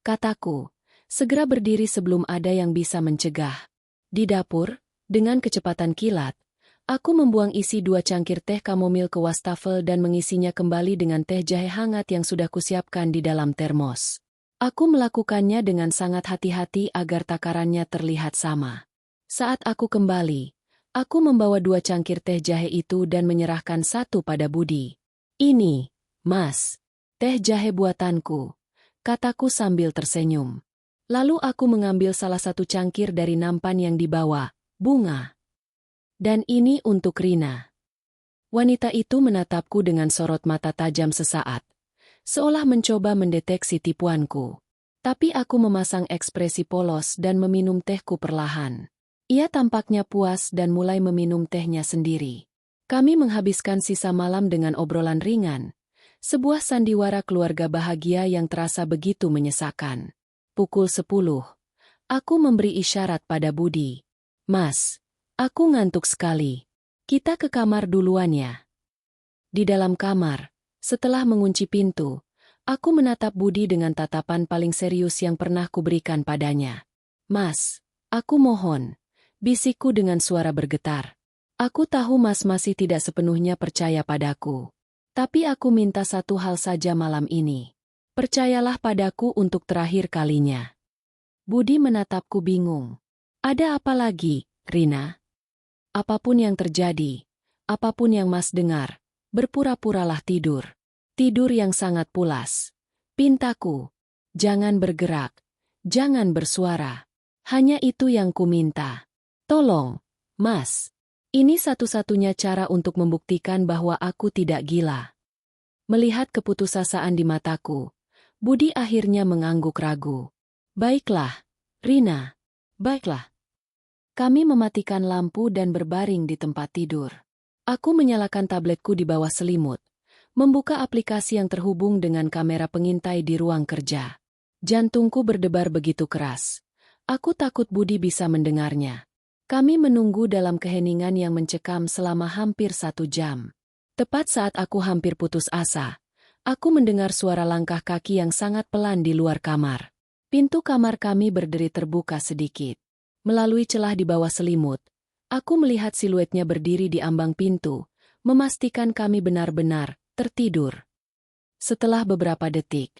Kataku, segera berdiri sebelum ada yang bisa mencegah. Di dapur, dengan kecepatan kilat, aku membuang isi 2 cangkir teh kamomil ke wastafel dan mengisinya kembali dengan teh jahe hangat yang sudah kusiapkan di dalam termos. Aku melakukannya dengan sangat hati-hati agar takarannya terlihat sama. Saat aku kembali, aku membawa 2 cangkir teh jahe itu dan menyerahkan 1 pada Budi. Ini, Mas, teh jahe buatanku, kataku sambil tersenyum. Lalu aku mengambil salah 1 cangkir dari nampan yang dibawa, Bunga. Dan ini untuk Rina. Wanita itu menatapku dengan sorot mata tajam sesaat, seolah mencoba mendeteksi tipuanku. Tapi aku memasang ekspresi polos dan meminum tehku perlahan. Ia tampaknya puas dan mulai meminum tehnya sendiri. Kami menghabiskan sisa malam dengan obrolan ringan, sebuah sandiwara keluarga bahagia yang terasa begitu menyesakan. Pukul 10, aku memberi isyarat pada Budi. Mas, aku ngantuk sekali. Kita ke kamar duluan ya. Di dalam kamar, setelah mengunci pintu, aku menatap Budi dengan tatapan paling serius yang pernah kuberikan padanya. Mas, aku mohon, bisikku dengan suara bergetar. Aku tahu Mas masih tidak sepenuhnya percaya padaku. Tapi aku minta satu hal saja malam ini. Percayalah padaku untuk terakhir kalinya. Budi menatapku bingung. Ada apa lagi, Rina? Apapun yang terjadi, apapun yang Mas dengar, berpura-puralah tidur. Tidur yang sangat pulas. Pintaku, jangan bergerak, jangan bersuara. Hanya itu yang kuminta. Tolong, Mas. Ini satu-satunya cara untuk membuktikan bahwa aku tidak gila. Melihat keputusasaan di mataku, Budi akhirnya mengangguk ragu. Baiklah, Rina. Baiklah. Kami mematikan lampu dan berbaring di tempat tidur. Aku menyalakan tabletku di bawah selimut, membuka aplikasi yang terhubung dengan kamera pengintai di ruang kerja. Jantungku berdebar begitu keras. Aku takut Budi bisa mendengarnya. Kami menunggu dalam keheningan yang mencekam selama hampir 1 jam. Tepat saat aku hampir putus asa, aku mendengar suara langkah kaki yang sangat pelan di luar kamar. Pintu kamar kami berderi terbuka sedikit. Melalui celah di bawah selimut, aku melihat siluetnya berdiri di ambang pintu, memastikan kami benar-benar tertidur. Setelah beberapa detik,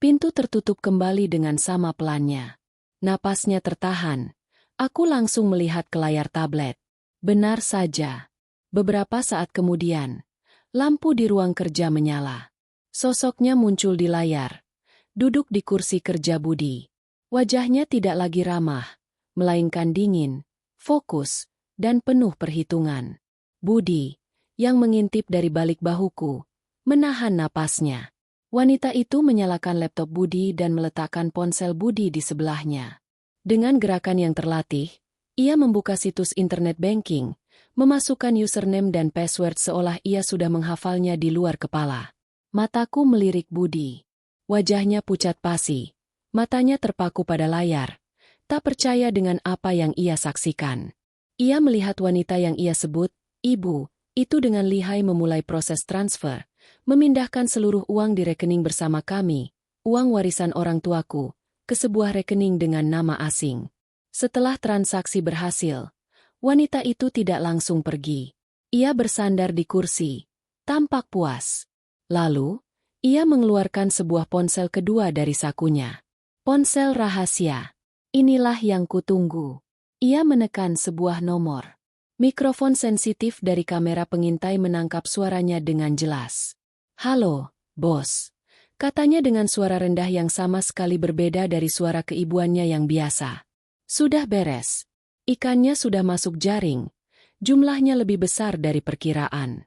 pintu tertutup kembali dengan sama pelannya. Napasnya tertahan. Aku langsung melihat ke layar tablet. Benar saja. Beberapa saat kemudian, lampu di ruang kerja menyala. Sosoknya muncul di layar. Duduk di kursi kerja Budi. Wajahnya tidak lagi ramah, melainkan dingin, fokus, dan penuh perhitungan. Budi, yang mengintip dari balik bahuku, menahan napasnya. Wanita itu menyalakan laptop Budi dan meletakkan ponsel Budi di sebelahnya. Dengan gerakan yang terlatih, ia membuka situs internet banking, memasukkan username dan password seolah ia sudah menghafalnya di luar kepala. Mataku melirik Budi. Wajahnya pucat pasi. Matanya terpaku pada layar. Tak percaya dengan apa yang ia saksikan. Ia melihat wanita yang ia sebut, ibu, itu dengan lihai memulai proses transfer, memindahkan seluruh uang di rekening bersama kami, uang warisan orang tuaku, ke sebuah rekening dengan nama asing. Setelah transaksi berhasil, wanita itu tidak langsung pergi. Ia bersandar di kursi, tampak puas. Lalu, ia mengeluarkan sebuah ponsel kedua dari sakunya. Ponsel rahasia. Inilah yang kutunggu. Ia menekan sebuah nomor. Mikrofon sensitif dari kamera pengintai menangkap suaranya dengan jelas. Halo, bos. Katanya dengan suara rendah yang sama sekali berbeda dari suara keibuannya yang biasa. Sudah beres. Ikannya sudah masuk jaring. Jumlahnya lebih besar dari perkiraan.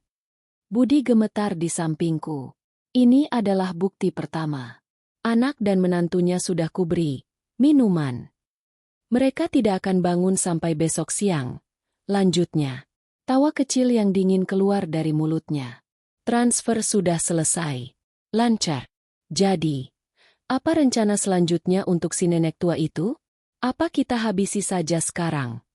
Budi gemetar di sampingku. Ini adalah bukti pertama. Anak dan menantunya sudah kuberi minuman. Mereka tidak akan bangun sampai besok siang. Lanjutnya, tawa kecil yang dingin keluar dari mulutnya. Transfer sudah selesai. Lancar. Jadi, apa rencana selanjutnya untuk si nenek tua itu? Apa kita habisi saja sekarang?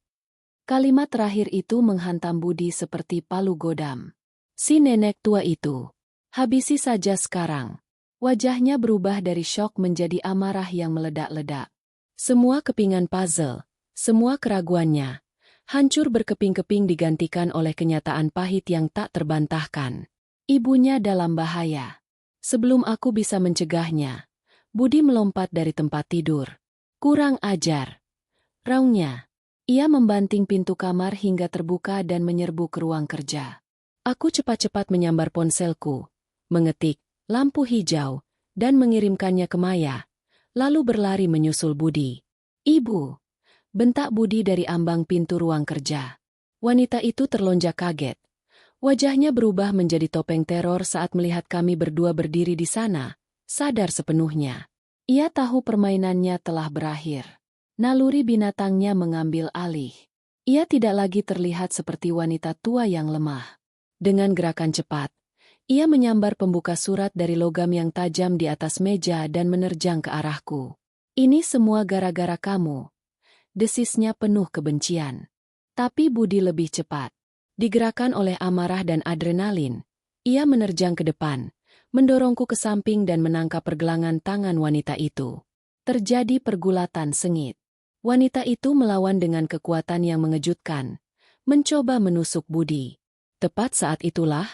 Kalimat terakhir itu menghantam Budi seperti palu godam. Si nenek tua itu. Habisi saja sekarang. Wajahnya berubah dari syok menjadi amarah yang meledak-ledak. Semua kepingan puzzle, semua keraguannya, hancur berkeping-keping digantikan oleh kenyataan pahit yang tak terbantahkan. Ibunya dalam bahaya. Sebelum aku bisa mencegahnya, Budi melompat dari tempat tidur. Kurang ajar. Raungnya. Ia membanting pintu kamar hingga terbuka dan menyerbu ke ruang kerja. Aku cepat-cepat menyambar ponselku, mengetik, lampu hijau, dan mengirimkannya ke Maya, lalu berlari menyusul Budi. Ibu! Bentak Budi dari ambang pintu ruang kerja. Wanita itu terlonjak kaget. Wajahnya berubah menjadi topeng teror saat melihat kami berdua berdiri di sana, sadar sepenuhnya. Ia tahu permainannya telah berakhir. Naluri binatangnya mengambil alih. Ia tidak lagi terlihat seperti wanita tua yang lemah. Dengan gerakan cepat, ia menyambar pembuka surat dari logam yang tajam di atas meja dan menerjang ke arahku. Ini semua gara-gara kamu. Desisnya penuh kebencian. Tapi Budi lebih cepat. Digerakkan oleh amarah dan adrenalin, ia menerjang ke depan, mendorongku ke samping dan menangkap pergelangan tangan wanita itu. Terjadi pergulatan sengit. Wanita itu melawan dengan kekuatan yang mengejutkan, mencoba menusuk Budi. Tepat saat itulah,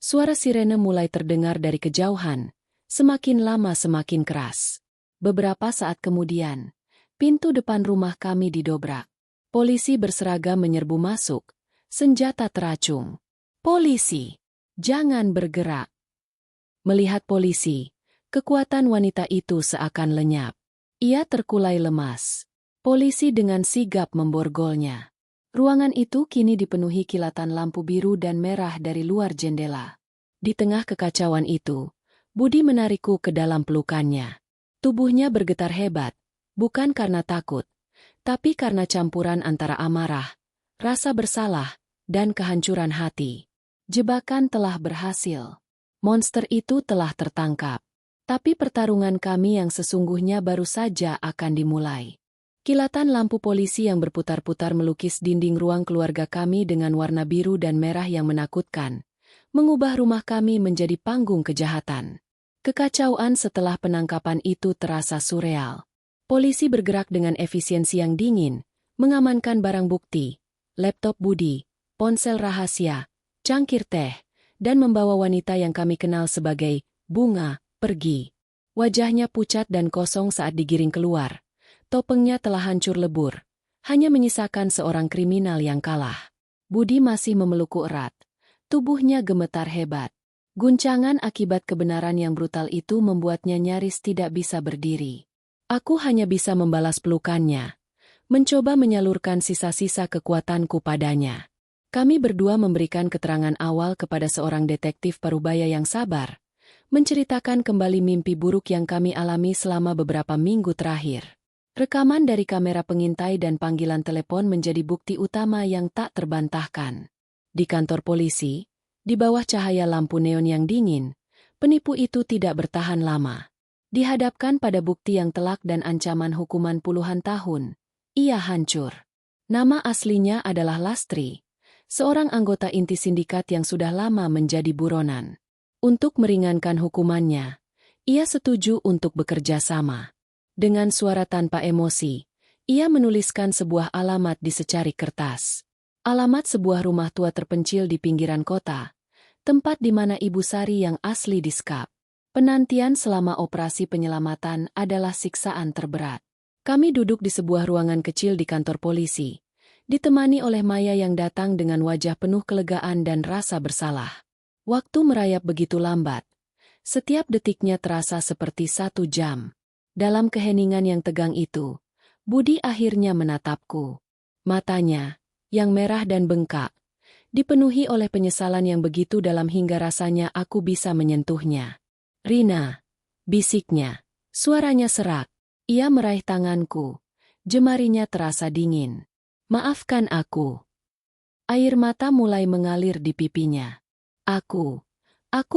suara sirene mulai terdengar dari kejauhan, semakin lama semakin keras. Beberapa saat kemudian, pintu depan rumah kami didobrak. Polisi berseragam menyerbu masuk, senjata teracung. Polisi, jangan bergerak. Melihat polisi, kekuatan wanita itu seakan lenyap. Ia terkulai lemas. Polisi dengan sigap memborgolnya. Ruangan itu kini dipenuhi kilatan lampu biru dan merah dari luar jendela. Di tengah kekacauan itu, Budi menarikku ke dalam pelukannya. Tubuhnya bergetar hebat, bukan karena takut, tapi karena campuran antara amarah, rasa bersalah, dan kehancuran hati. Jebakan telah berhasil. Monster itu telah tertangkap. Tapi pertarungan kami yang sesungguhnya baru saja akan dimulai. Kilatan lampu polisi yang berputar-putar melukis dinding ruang keluarga kami dengan warna biru dan merah yang menakutkan, mengubah rumah kami menjadi panggung kejahatan. Kekacauan setelah penangkapan itu terasa surreal. Polisi bergerak dengan efisiensi yang dingin, mengamankan barang bukti, laptop Budi, ponsel rahasia, cangkir teh, dan membawa wanita yang kami kenal sebagai Bunga pergi. Wajahnya pucat dan kosong saat digiring keluar. Topengnya telah hancur lebur, hanya menyisakan seorang kriminal yang kalah. Budi masih memelukku erat. Tubuhnya gemetar hebat. Guncangan akibat kebenaran yang brutal itu membuatnya nyaris tidak bisa berdiri. Aku hanya bisa membalas pelukannya, mencoba menyalurkan sisa-sisa kekuatanku padanya. Kami berdua memberikan keterangan awal kepada seorang detektif parubaya yang sabar, menceritakan kembali mimpi buruk yang kami alami selama beberapa minggu terakhir. Rekaman dari kamera pengintai dan panggilan telepon menjadi bukti utama yang tak terbantahkan. Di kantor polisi, di bawah cahaya lampu neon yang dingin, penipu itu tidak bertahan lama. Dihadapkan pada bukti yang telak dan ancaman hukuman puluhan tahun, ia hancur. Nama aslinya adalah Lastri, seorang anggota inti sindikat yang sudah lama menjadi buronan. Untuk meringankan hukumannya, ia setuju untuk bekerja sama. Dengan suara tanpa emosi, ia menuliskan sebuah alamat di secari kertas. Alamat sebuah rumah tua terpencil di pinggiran kota, tempat di mana Ibu Sari yang asli disekap. Penantian selama operasi penyelamatan adalah siksaan terberat. Kami duduk di sebuah ruangan kecil di kantor polisi, ditemani oleh Maya yang datang dengan wajah penuh kelegaan dan rasa bersalah. Waktu merayap begitu lambat. Setiap detiknya terasa seperti 1 jam. Dalam keheningan yang tegang itu, Budi akhirnya menatapku. Matanya, yang merah dan bengkak, dipenuhi oleh penyesalan yang begitu dalam hingga rasanya aku bisa menyentuhnya. "Rina," bisiknya. Suaranya serak. Ia meraih tanganku. Jemarinya terasa dingin. "Maafkan aku." Air mata mulai mengalir di pipinya. Aku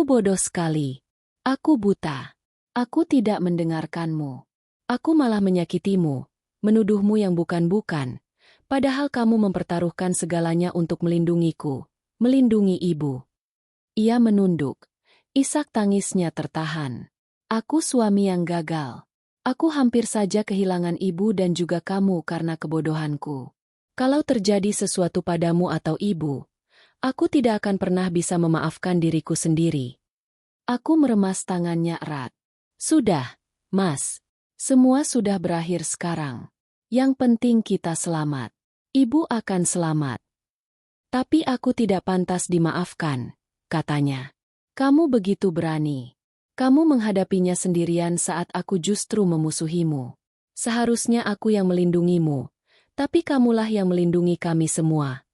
bodoh sekali. Aku buta. Aku tidak mendengarkanmu. Aku malah menyakitimu, menuduhmu yang bukan-bukan. Padahal kamu mempertaruhkan segalanya untuk melindungiku, melindungi ibu. Ia menunduk. Isak tangisnya tertahan. Aku suami yang gagal. Aku hampir saja kehilangan ibu dan juga kamu karena kebodohanku. Kalau terjadi sesuatu padamu atau ibu, aku tidak akan pernah bisa memaafkan diriku sendiri. Aku meremas tangannya erat. "Sudah, Mas. Semua sudah berakhir sekarang. Yang penting kita selamat. Ibu akan selamat." "Tapi aku tidak pantas dimaafkan," katanya. "Kamu begitu berani. Kamu menghadapinya sendirian saat aku justru memusuhimu. Seharusnya aku yang melindungimu, tapi kamulah yang melindungi kami semua."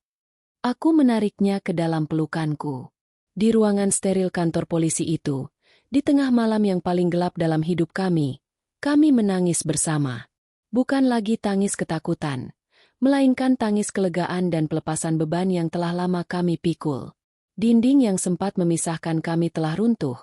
Aku menariknya ke dalam pelukanku. Di ruangan steril kantor polisi itu, di tengah malam yang paling gelap dalam hidup kami menangis bersama. Bukan lagi tangis ketakutan, melainkan tangis kelegaan dan pelepasan beban yang telah lama kami pikul. Dinding yang sempat memisahkan kami telah runtuh,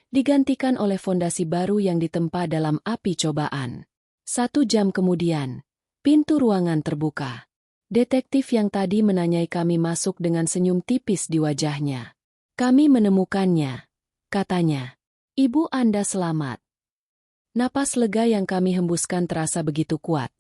digantikan oleh fondasi baru yang ditempa dalam api cobaan. 1 jam kemudian, pintu ruangan terbuka. Detektif yang tadi menanyai kami masuk dengan senyum tipis di wajahnya. "Kami menemukannya," katanya. "Ibu Anda selamat." Napas lega yang kami hembuskan terasa begitu kuat,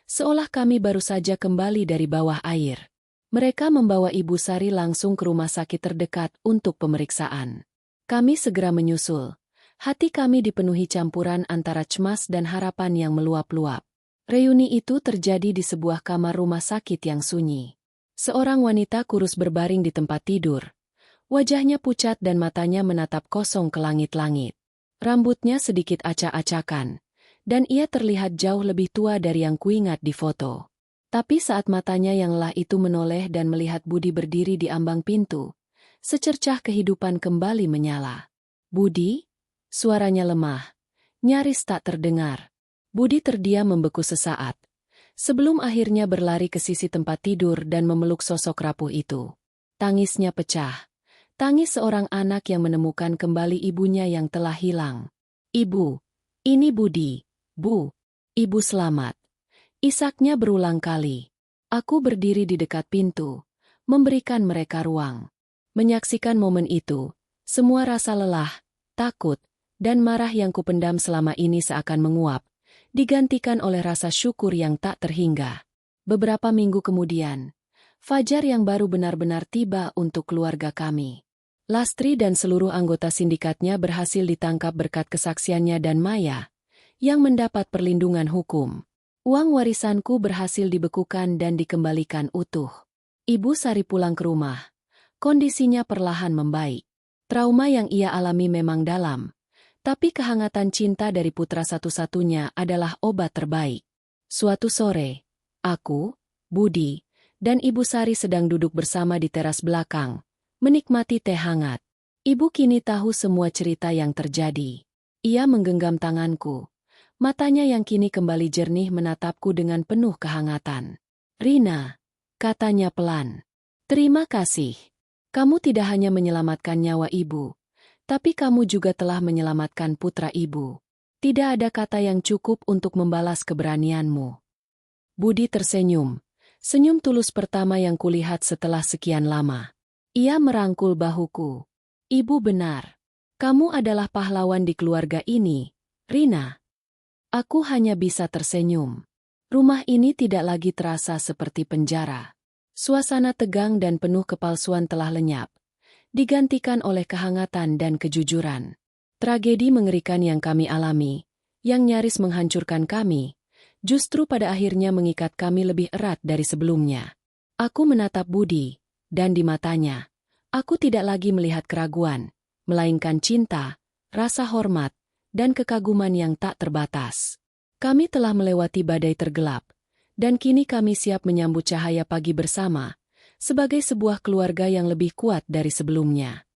seolah kami baru saja kembali dari bawah air. Mereka membawa Ibu Sari langsung ke rumah sakit terdekat untuk pemeriksaan. Kami segera menyusul. Hati kami dipenuhi campuran antara cemas dan harapan yang meluap-luap. Reuni itu terjadi di sebuah kamar rumah sakit yang sunyi. Seorang wanita kurus berbaring di tempat tidur. Wajahnya pucat dan matanya menatap kosong ke langit-langit. Rambutnya sedikit acak-acakan, dan ia terlihat jauh lebih tua dari yang kuingat di foto. Tapi saat matanya yang lelah itu menoleh dan melihat Budi berdiri di ambang pintu, secercah kehidupan kembali menyala. "Budi?" Suaranya lemah, nyaris tak terdengar. Budi terdiam membeku sesaat, sebelum akhirnya berlari ke sisi tempat tidur dan memeluk sosok rapuh itu. Tangisnya pecah. Tangis seorang anak yang menemukan kembali ibunya yang telah hilang. "Ibu, ini Budi. Bu, Ibu selamat." Isaknya berulang kali. Aku berdiri di dekat pintu, memberikan mereka ruang. Menyaksikan momen itu, semua rasa lelah, takut, dan marah yang kupendam selama ini seakan menguap, digantikan oleh rasa syukur yang tak terhingga. Beberapa minggu kemudian, fajar yang baru benar-benar tiba untuk keluarga kami. Lastri dan seluruh anggota sindikatnya berhasil ditangkap berkat kesaksiannya dan Maya, yang mendapat perlindungan hukum. Uang warisanku berhasil dibekukan dan dikembalikan utuh. Ibu Sari pulang ke rumah. Kondisinya perlahan membaik. Trauma yang ia alami memang dalam, tapi kehangatan cinta dari putra satu-satunya adalah obat terbaik. Suatu sore, aku, Budi, dan Ibu Sari sedang duduk bersama di teras belakang, menikmati teh hangat. Ibu kini tahu semua cerita yang terjadi. Ia menggenggam tanganku. Matanya yang kini kembali jernih menatapku dengan penuh kehangatan. "Rina," katanya pelan. "Terima kasih. Kamu tidak hanya menyelamatkan nyawa ibu, tapi kamu juga telah menyelamatkan putra ibu. Tidak ada kata yang cukup untuk membalas keberanianmu." Budi tersenyum. Senyum tulus pertama yang kulihat setelah sekian lama. Ia merangkul bahuku. "Ibu benar. Kamu adalah pahlawan di keluarga ini, Rina." Aku hanya bisa tersenyum. Rumah ini tidak lagi terasa seperti penjara. Suasana tegang dan penuh kepalsuan telah lenyap, digantikan oleh kehangatan dan kejujuran. Tragedi mengerikan yang kami alami, yang nyaris menghancurkan kami, justru pada akhirnya mengikat kami lebih erat dari sebelumnya. Aku menatap Budi, dan di matanya, aku tidak lagi melihat keraguan, melainkan cinta, rasa hormat, dan kekaguman yang tak terbatas. Kami telah melewati badai tergelap, dan kini kami siap menyambut cahaya pagi bersama, sebagai sebuah keluarga yang lebih kuat dari sebelumnya.